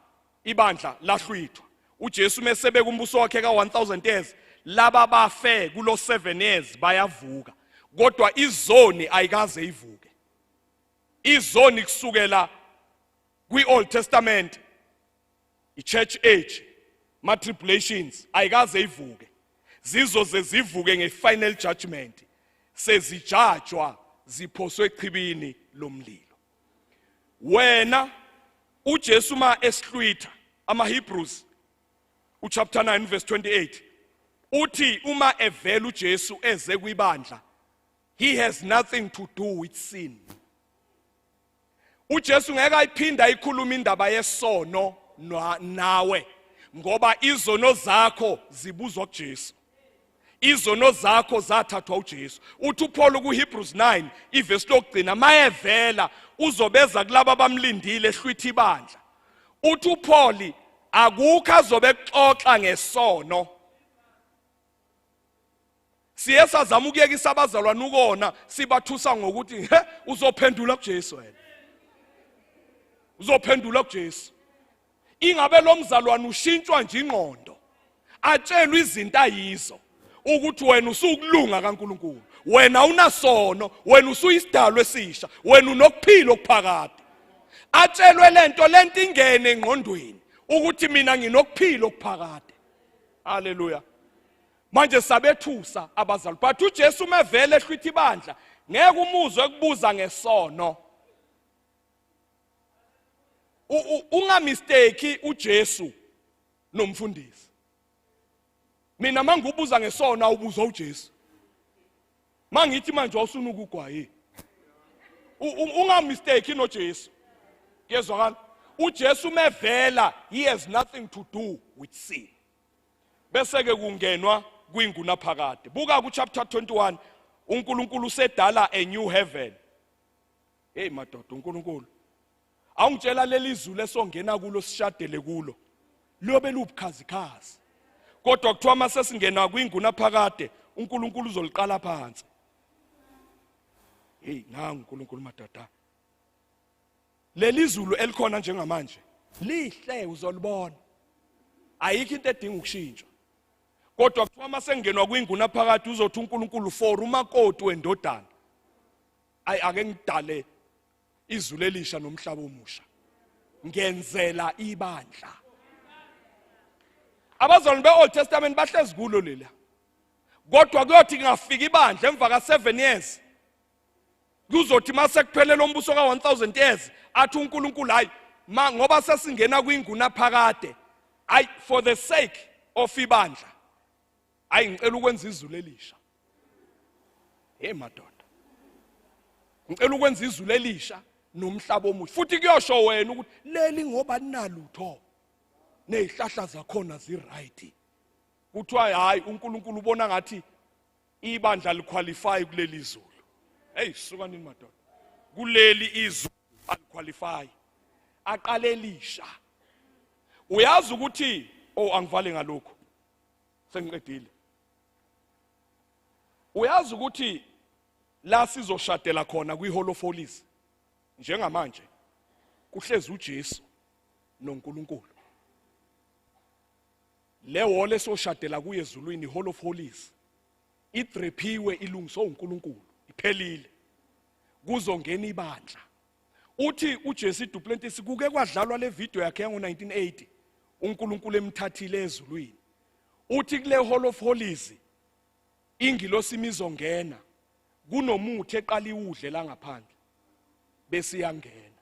ibandla lahlwithwa uJesu mesebeka umbuso wakhe ka 1000 years laba bafe kulo 7 years bayavuka kodwa izoni ayikaze ivuke izoni kusukela kwiOld Testament ichurch age ma tribulations ayikaze ivuke zizoze zivuke ngefinal judgment sezijajwa ziphoswe echibini lomlilo wena uJesu ma esihlwitha amaHebrews uchapter 9 verse 28 uthi uma evela uJesu eze kwibandla he has nothing to do with sin uJesu ngeke ayiphinda ikhuluma indaba yesono nawe ngoba izono zakho zibuzwa kuJesu izono zakho zathathwa uJesu uthi uPaul kuHebrews 9 iverse lokugcina mayevela uzobeza kulabo abamlindile ehlwitha ibandla uthi uPaul akukho azobe xoxa ngesono siyesazama ukuyekisa abazalwane ukona sibathusa ngokuthi uzophendula kuJesu wena uzophendula kuJesu ingabe lo mzalwane ushintshwa nje ingqondo atshelwe izinto ayizo ukuthi wena usukulunga kaNkulunkulu wena unasono wena usuyisidalwa esisha wena unokuphila okuphakade atshelwe lento ingene engqondweni ukuthi mina nginokuphila okuphakade haleluya manje sabethusa abazalwane but uJesu mevele ehlwitha ibandla ngeke umuzwe ukubuza ngesono ungamistake uJesu nomfundisi mina mangubuza ngesono awubuza uJesu mangithi manje awusuna ukugwaye ungamistake noJesu kezwakala uJesu mevela he has nothing to do with sin bese ke kungenwa kwinguna phakade buka ku chapter 21 uNkulunkulu usedala a new heaven hey madoda uNkulunkulu awungitshela leli izulu esongena kulo sishadele kulo lobe lubukhazikhazi kodwa kuthiwa mase singena kwinguna phakade uNkulunkulu uzoliqala phansi hey nangu uNkulunkulu madoda leli izulu elikhona njengamanje lihle uzolibona ayikho into edinga ukushintshwa kodwa kuthiwa mase ngenwa kwinguna phakade uzothi uNkulunkulu for umakoti wendodana ake ngidale izulu elisha nomhlaba omusha ngenzela ibandla abazalwane beOld Testament bahlezi kulo lela Kodwa kuyothi ngafika ibandla emva ka7 years. Kuzothi mase kuphelele umbuso ka1000 years athi uNkulunkulu hayi ngoba sesingena kwinguna phakade. Hayi for the sake of ibandla. Hayi ngicela ukwenza izulu elisha. Hey madoda. Ngicela ukwenza izulu elisha nomhlaba omuhle. Futhi kuyosho wena ukuthi leli ngoba linalutho. Nezihlahla zakhona ziright. Kuthiwa hayi uNkulunkulu ubona ngathi ibandla liqualify kuleli izulu. Hey suka nini madoda. Kuleli izulu aliqualify. Aqale elisha. Uyazi ukuthi angivale ngalokho. Sengiqedile. Uyazi ukuthi la sizoshadela khona kwiHall of Holies njengamanje kuhlezi uJesu noNkulunkulu. Le hall esoshadela kuye ezulwini iHall of Holies idrepiwe ilungiswe uNkulunkulu iphelile. Kuzongena ibandla. Uthi uJesu Duplantis kuke kwadlalwa le video yakhe ngo1980 uNkulunkulu emthathile ezulwini. Uthi kule Hall of Holies ingilosi imizongena kunomuthi eqala iwudle la ngaphandle bese iyangena.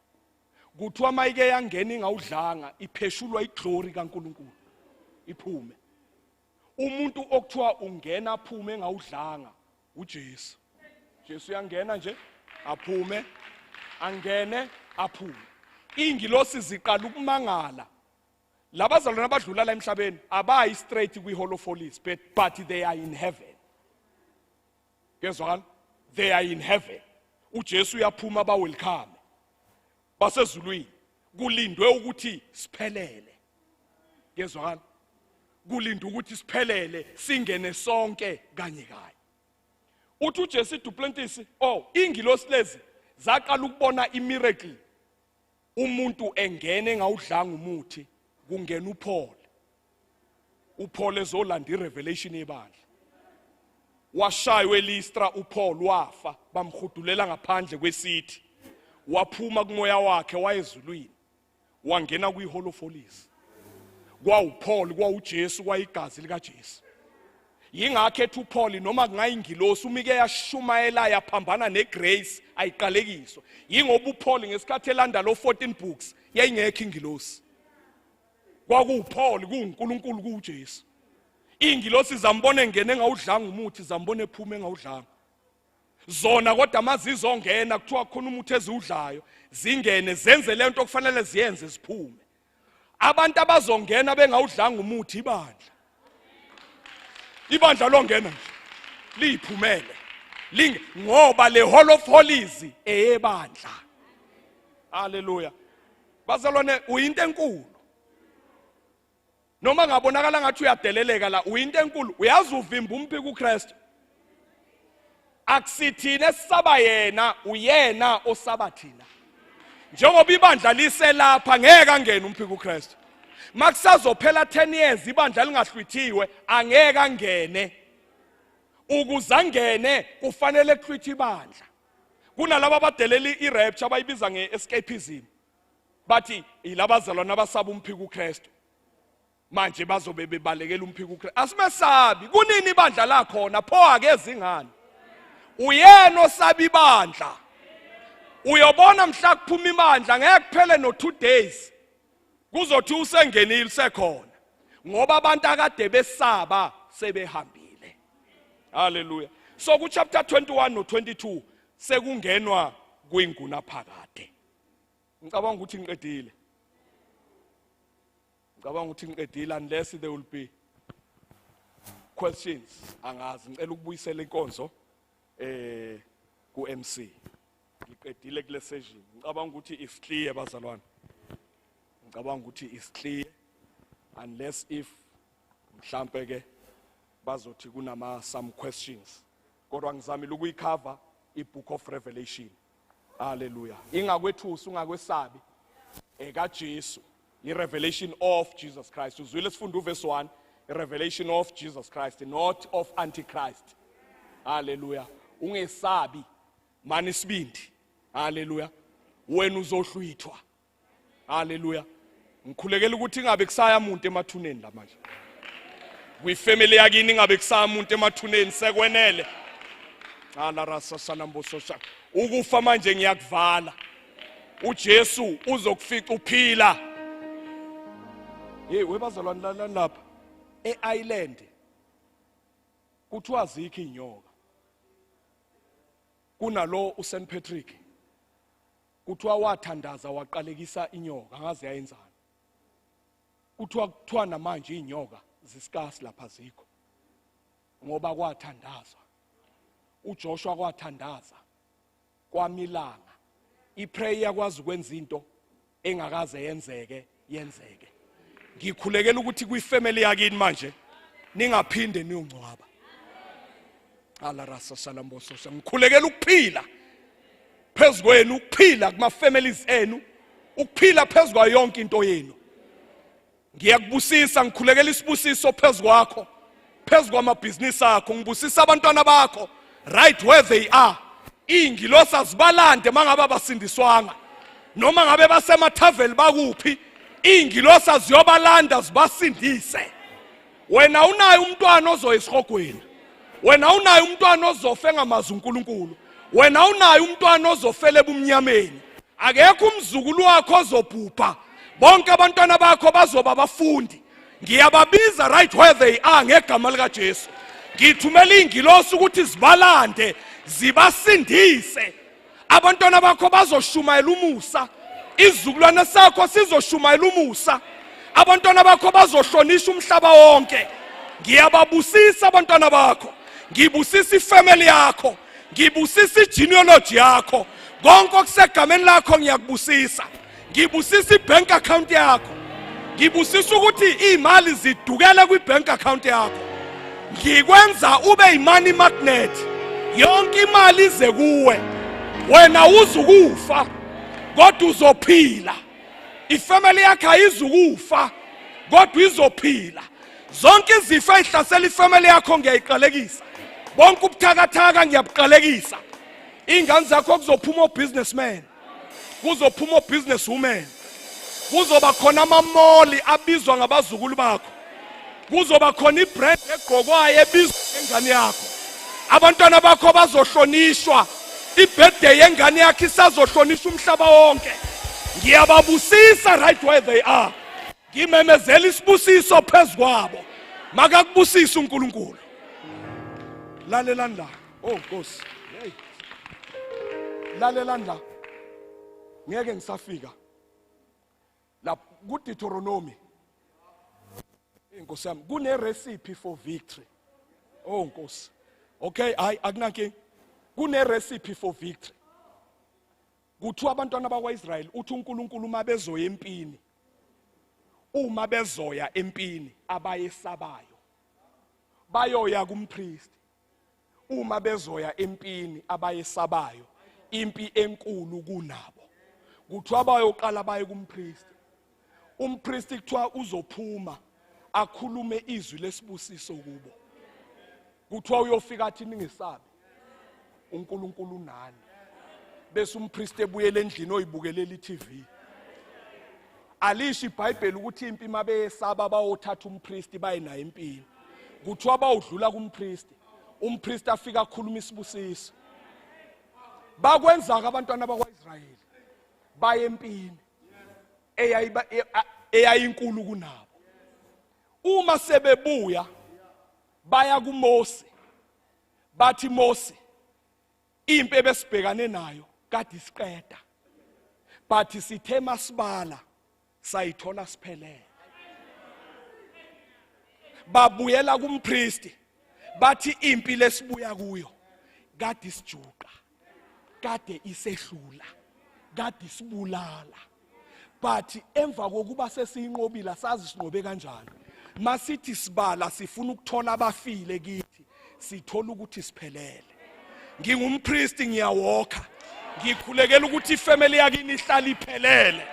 Kuthiwa mayike yangena ingawudlanga ipheshulwa iglory kaNkulunkulu iphume. Umuntu okuthiwa ungena aphume engawudlanga uJesu. Jesu yangena nje aphume angene aphume. Ingilosi ziqala ukumangala. Labazalwana abadlula la emhlabeni abayi straight kwiHall of Holies but they are in heaven. Gezwana they are in heaven. uJesu uyaphuma ba welcome. Basezulwini kulindwe ukuthi siphelele. Gezwana kulindwe ukuthi siphelele singene sonke kanye kanye. Uthi uJesu Duplantis ingilosi lezi zaqala ukubona imiracle. Umuntu engene engawudlanga umuthi kungena uPaul. uPaul ezolanda irevelation yebandla. Washaywe eListra uPaul wafa bamhudulela ngaphandle kwesithi. Waphuma kumoya wakhe wayezulwini. Wangena kwiHall of Holies. KwaUPaul kwauJesu kwayigazi likaJesu. Yingakho ethi uPaul noma kungayingilosi umike yashumayela yaphambana negrace ayiqalekiswa. Yingoba uPaul ngesikhathi elanda lo 14 books yayingekho ingilosi. KwakuPaul kuNkulunkulu kuJesu. Ingilosi zambona engene engawudlanga umuthi zambona ephuma engawudlanga. Zona kodwa mazizongena kuthiwa khona umuthi eziwudlayo zingene zenze lento okufanele ziyenze ziphume. Abantu abazongena bengawudlanga umuthi ibandla. Ibandla longena nje liphumele. Ngoba le Hall of Holies eyebandla. Hallelujah. Bazalwane uyinto enkulu. Noma ngabonakala ngathi uyadeleleka la uyinto enkulu. Uyazi uvimba umphi kuKristu. Akusithina esisaba yena uyena osaba thina. Njengoba ibandla liselapha ngeke angene umphi kuKristu. Makusazophela 10 years ibandla lingahlwithiwe angeke angene. Ukuzangene kufanele kuhlwithe ibandla. Kunalabo abadelela irapture abayibiza ngeescapism. Bathi ilabazalwana abasaba umphi kuKristu. Manje bazobe bebalekela umphi kuKristu. Asimesabi kunini ibandla la khona pho ake ezingane. Uyena osaba ibandla. Uyobona mhla kuphuma ibandla ngeke kuphele no 2 days. Kuzothi usengenile sekhona. Ngoba abantu akade besaba sebehambile. Hallelujah. So ku chapter 21 no 22 sekungenwa kwinguna phakade. Ngicabanga ukuthi ngiqedile. Ngicabanga ukuthi ngiqedile unless there will be questions. Angazi ngicela ukubuyisela inkonzo ku MC. Ngiqedile kule session. Ngicabanga ukuthi is clear bazalwane. Ngicabanga ukuthi is clear unless if mhlambe ke bazothi kunama some questions. Kodwa ngizamile ukuyicover ibook of Revelation. Hallelujah. Ingakwethusa ungakwesabi kaJesu. I-revelation of Jesus Christ. Uzwile sifunde uverse 1. I-revelation of Jesus Christ, not of Antichrist. Hallelujah. Ungesabi mani sibindi. Hallelujah. Wena uzohlwithwa. Hallelujah. Ngikhulekela ukuthi ingabe kusaya umuntu emathuneni la manje. Kwifamily yakini ngabe kusamuntu emathuneni sekwenele. Ala rasa sanamboso shaka. Ukufa manje ngiyakuvala. uJesu uzokufica uphila. Hey webazalwana lapha eIreland kuthiwa azikho inyoka. Kunalo uSt Patrick kuthiwa wathandaza waqalekisa inyoka angaze yayenzana. Kuthiwa namanje inyoka zisikasi lapha zikho ngoba kwathandazwa. uJoshua kwathandaza kwamilanga. Iprayer yakwazi ukwenza into engakaze yenzeke. Ngikhulekela ukuthi kwifamily yakini manje ningaphinde niyongcwaba. Ala rasa salamboso ngikhulekela ukuphila phezukweni, ukuphila kuma families enu, ukuphila phezukwa yonke into yenu. Ngiyakubusisa, ngikhulekela isibusiso phezukwakho, phezukwa amabhizinisi akho, ngibusisa abantwana bakho right where they are. Ingilosi azibalande mangabe abasindiswanga noma ngabe basemathaveli bakuphi, ingilosi aziyobalanda zibasindise. Wena unayo umntwana ozoya esihogweni, wena unayo umntwana ozofa engamazi uNkulunkulu, wena unayo umntwana ozofela ebumnyameni. Akekho umzukulu wakho ozobhubha, bonke abantwana bakho bazoba abafundi. Ngiyababiza right where they are ngegama lika Jesu. Ngithumela ingilosi ukuthi zibalande zibasindise. Abantwana bakho bazoshumayela umusa, izizukulwane sakho sizoshumayela umusa. Abantwana bakho bazohlonishwa umhlaba wonke. Ngiyababusisa abantwana bakho, ngibusisa ifamily yakho, ngibusisa igenealogy yakho. Konke okusegameni lakho ngiyakubusisa. Ngibusisa ibank account yakho, ngibusisa ukuthi imali zidukela kwibank account yakho. Ngikwenza ube imani magnet, yonke imali ize kuwe. Wena uzukufa kodwa uzophila. Ifamily yakho ayizukufa kodwa izophila. Zonke izifo ezihlasela ifamily yakho ngiyayiqalekisa. Bonke ubuthakathaka ngiyabuqalekisa. Ingane zakho kuzophuma obusinessman, kuzophuma obusinesswoman, kuzoba khona amamoli abizwa ngabazukulu bakho, kuzoba khona ibrand egqokwayo ebizwa ngengane yakho. Abantwana bakho bazohlonishwa, ibirthday yengane yakho isazohlonishwa umhlaba wonke. Ngiyababusisa right where they are. Ngimemezela isibusiso phezukwabo. Makakubusisa uNkulunkulu. Lalelani la. Oh Nkosi. Hey. Lalelani la. Ngeke ngisafika. La kuDeuteronomy. Inkosi yami kune recipe for victory. Oh Nkosi. Okay, akunankinga. Kune recipe for victory. Kuthiwa abantwana bakwaIsrael uthi uNkulunkulu uma bezoya empini, uma bezoya empini abayesabayo bayoya kumpriest. Uma bezoya empini abayesabayo impi enkulu kunabo, kuthiwa bayoqala baye kumpriest. Umpriest kuthiwa uzophuma akhulume izwi lesibusiso kubo. Kuthiwa uyofika athi ningesabi uNkulunkulu nani. Bese umpriest ebuyele endlini oyibukelela iTV. Alisho iBhayibheli ukuthi impi mabeyesaba bayothatha umpriest baye naye empini. Kuthiwa bawudlula kumpriest, umpriest afika akhuluma isibusiso. Bakwenza abantwana bakwaIsrayeli baye empini eyayinkulu kunabo. Uma sebebuya baya kuMose, bathi Mose, impi ebesibhekane nayo kade isiqeda, bathi sithe masibala sayithola siphelele. Babuyela kumpriest, bathi impi lesibuya kuyo kade isijuqa, kade isehlula, kade isibulala. Bathi emva kokuba sesiyinqobile sazi sinqobe kanjani. Masithi sibala sifuna ukuthola abafile kithi, sithola ukuthi siphelele. Ngingumpriest ngiyawokha, ngikhulekela ukuthi ifamily yakini ihlala iphelele.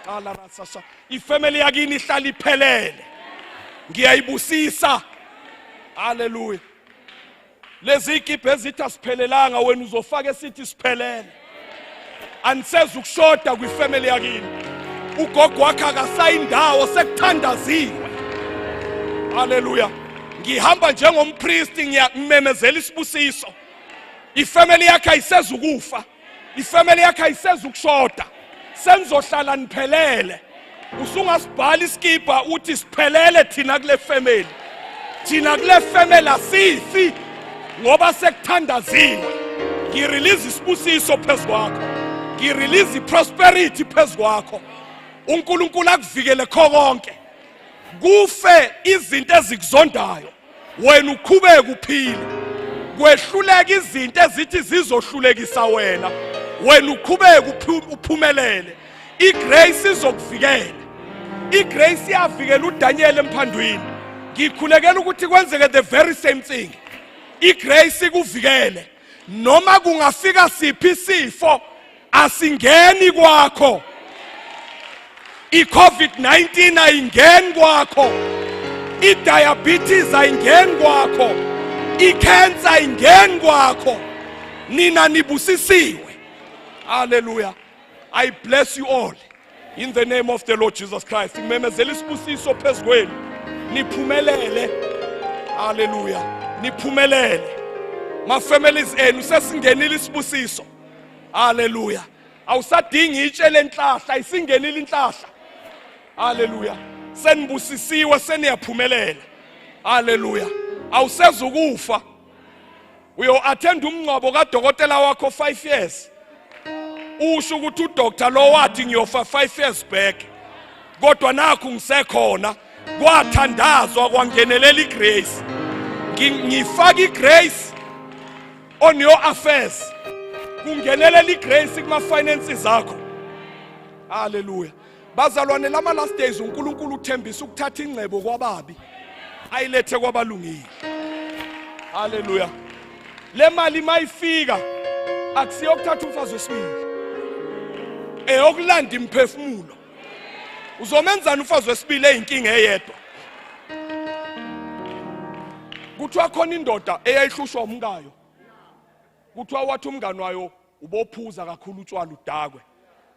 Qala rasasha, ifamily yakini ihlala iphelele. Ngiyayibusisa. Hallelujah. Lezi ikipe ezithi asiphelelanga wena uzofaka esithi siphelele. Aniseza ukushoda kwifamily yakini. Ugogo wakhe akasayindawo sekuthandaziwe. Hallelujah. ngihamba njengompriest ngiyamemezela isibusiso. Ifamily yakhe ayisezukufa, ifamily yakhe ayisezukushoda, senizohlala niphelele. Usungasibhala iskipa uthi siphelele thina kule family. Thina kule family asifi ngoba sekuthandaziwe. Ngirelease isibusiso phezu kwakho, ngirelease prosperity phezu kwakho. uNkulunkulu akuvikele konke, kufe izinto ezikuzondayo, wena uqhubeke uphile. Kwehluleka izinto ezithi zizohlulekisa wena, wena uqhubeke uphumelele. iGrace izokuvikela, iGrace iyavikela uDaniel emphandweni. Ngikhulekela ukuthi kwenzeke the very same thing. iGrace ikuvikele noma kungafika siphi isifo asingeni kwakho. iCovid-19 ayingeni kwakho, idiabetes ayingeni kwakho, icancer ayingeni kwakho. Nina nibusisiwe. Hallelujah. I bless you all in the name of the Lord Jesus Christ. Ngimemezela isibusiso phezu kwenu, niphumelele. Hallelujah. Niphumelele. My families enu sesingenile isibusiso. Hallelujah. Awusadingi itshe lenhlahla, isingenile inhlahla. Hallelujah. Senibusisiwe, seniyaphumelela. Hallelujah. Awusezukufa. Uyo attend umngcwabo kadokotela wakho 5 years. Usho ukuthi udoctor lo wathi ngiyofa 5 years back. Kodwa nakho ngisekhona, kwathandazwa kwangenelela iGrace. Ngifaka iGrace on your affairs. Kungenelela iGrace kuma finances zakho. Hallelujah. Bazalwane, lama last days uNkulunkulu uthembisa ukuthatha ingcebo kwababi ayilethe kwabalungile. Hallelujah. Le mali mayifika akusiyokuthatha umfazi wesibili, eyokulanda imphefumulo. Uzomenzani umfazi wesibili eyinkinga eyedwa? Kuthiwa khona indoda eyayihlushwa umkayo, kuthiwa wathi umngani wayo ubophuza kakhulu utshwala udakwe,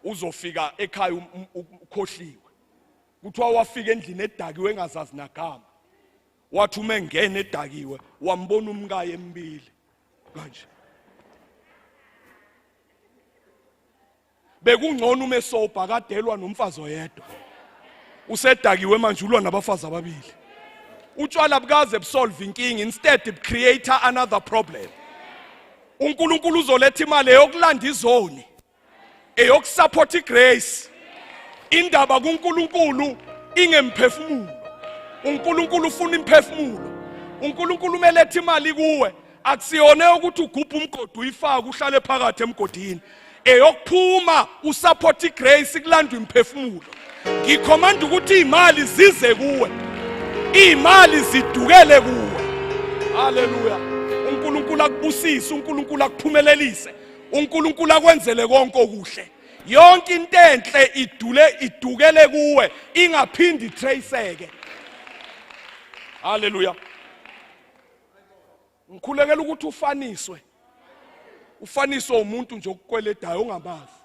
uzofika ekhaya ukhohliwe. Kuthiwa wafika endlini edakiwe engazazi nagama, wathi uma engena edakiwe wambona umkayo embili kanje. Bekungcono uma esobha kadelwa nomfazi oyedwa, usedakiwe manje ulwa nabafazi ababili. Utshwala bukaze busolve inkinga, instead it create another problem. uNkulunkulu uzoletha imali eyokulanda izoni, eyokusupport iGrace. Indaba kuNkulunkulu ingemphefumulo. uNkulunkulu ufuna imphefumulo. uNkulunkulu umeletha imali kuwe, akusiyone ukuthi ugubhe umgodi uyifaka uhlale phakathi emgodini. Eyokuphuma usupport iGrace kulandwa imphefumulo. Ngikhomanda ukuthi imali zize kuwe, imali zidukele kuwe. Hallelujah. uNkulunkulu akubusise, uNkulunkulu akuphumelelise, uNkulunkulu akwenzele konke okuhle. Yonke into enhle idukele kuwe, ingaphindi itraceke. Hallelujah. Ngikhulekela ukuthi ufaniswe umuntu nje okukweledayo ongamazi.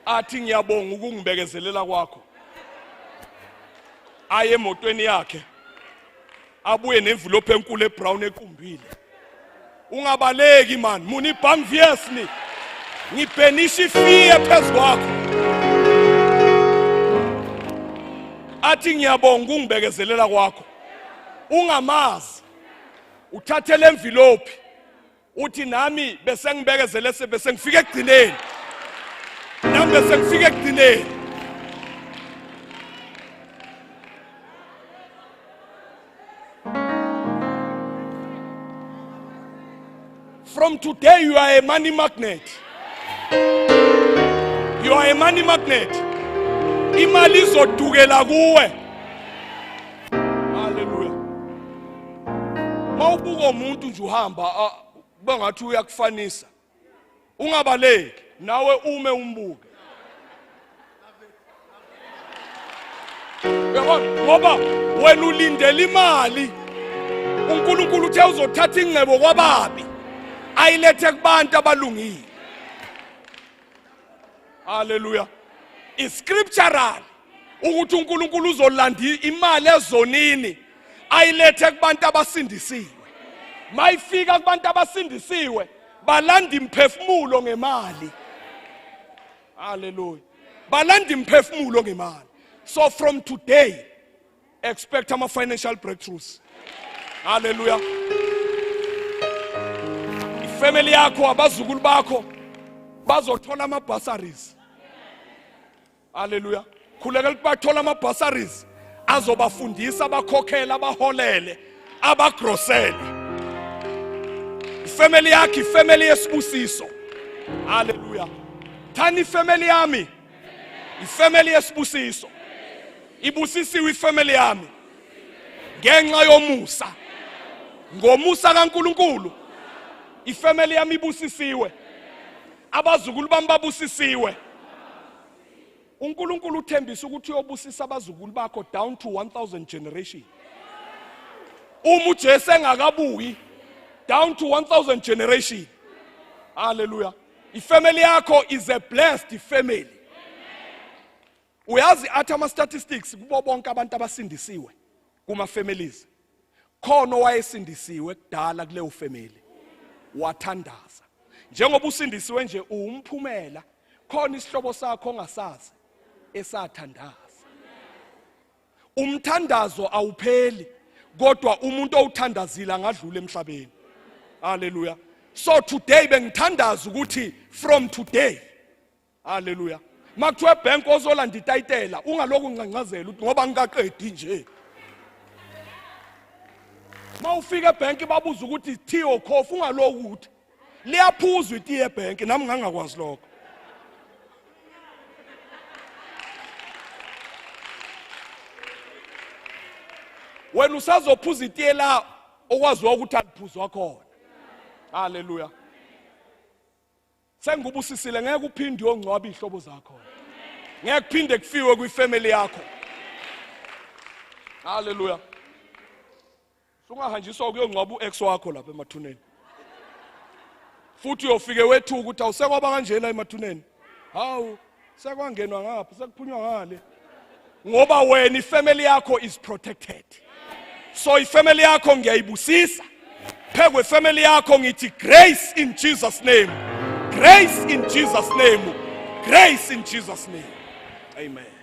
Athi ngiyabonga ukungibekezelela kwakho, aye emotweni yakhe abuye nenvelope enkulu ebrown equmbile. Ungabaleki man, muni bangviesni, ngibhenisha ifiye phezu kwakho. Athi ngiyabonga ukungibekezelela kwakho, ungamazi, uthathe le envelope uthi nami bese ngibekezele bese ngifike ekugcineni, nami bese ngifike ekugcineni. From today you are a money magnet. You are a money magnet. Imali izodukela kuwe. Hallelujah. Mawubuka umuntu nje uhamba bangathi uyakufanisa, ungabaleki nawe ume umbuke. Ngoba wena ulindele imali, uNkulunkulu uthe uzothatha ingcebo kwababi ayilethe kubantu abalungile. Hallelujah. Is scriptural ukuthi uNkulunkulu uzolanda imali ezonini ayilethe kubantu abasindisiwe. Mayifika kubantu abasindisiwe balanda imphefumulo ngemali. Hallelujah. Balanda imphefumulo ngemali. So from today expect ama financial breakthroughs. Hallelujah. Ifamily yakho abazukulu bakho bazothola ama bursaries. Hallelujah. Khulekela bathola ama bursaries azobafundisa abakhokhela abaholele abagrosele. Ifamily yakho ifamily yesibusiso. Hallelujah. Thani ifamily yami ifamily yesibusiso. Ibusisiwe ifamily yami ngenxa yomusa. Ngomusa kaNkulunkulu ifamily yami ibusisiwe. Abazukulu bami babusisiwe. uNkulunkulu uthembisa ukuthi uyobusisa abazukulu bakho down to 1000 generation. Uma uJesu engakabuyi down to 1000 generation. Hallelujah. Ifamily yakho is a blessed family. Uyazi athi ama statistics kubo bonke abantu abasindisiwe kuma families. Khona owayesindisiwe kudala kuleyo family. Wathandaza. Njengoba usindisiwe nje umphumela khona isihlobo sakho ongasazi esathandaza. Umthandazo awupheli kodwa umuntu owuthandazile angadlula emhlabeni. Hallelujah. So today bengithandaza ukuthi from today. Hallelujah. Makuthiwe bank ozolanda itayitela ungaloku uncancazela ukuthi ngoba ngikaqedi nje. Mawufika ebank babuza ukuthi Theo khofu ungaloku ukuthi liyaphuzwa iti ebank nami ngangakwazi lokho. Wena usazophuza iti la okwaziwa ukuthi aliphuzwa khona. Hallelujah. Sengubusisile ngeke uphinde uyongcwaba ihlobo zakho. Ngeke kuphinde kufiwe kwifamily yakho. Hallelujah. Sungahanjiswa ukuyongcwaba uex wakho lapha emathuneni. Futhi uyofike wethu ukuthi awusekwaba kanjena emathuneni. Hawu, sekwangenwa ngapha, sekuphunywa ngale. Ngoba wena ifamily yakho is protected. So ifamily yakho ngiyayibusisa. Phekwe family yakho ngithi grace in Jesus name. Grace in Jesus name. Grace in Jesus name. Amen.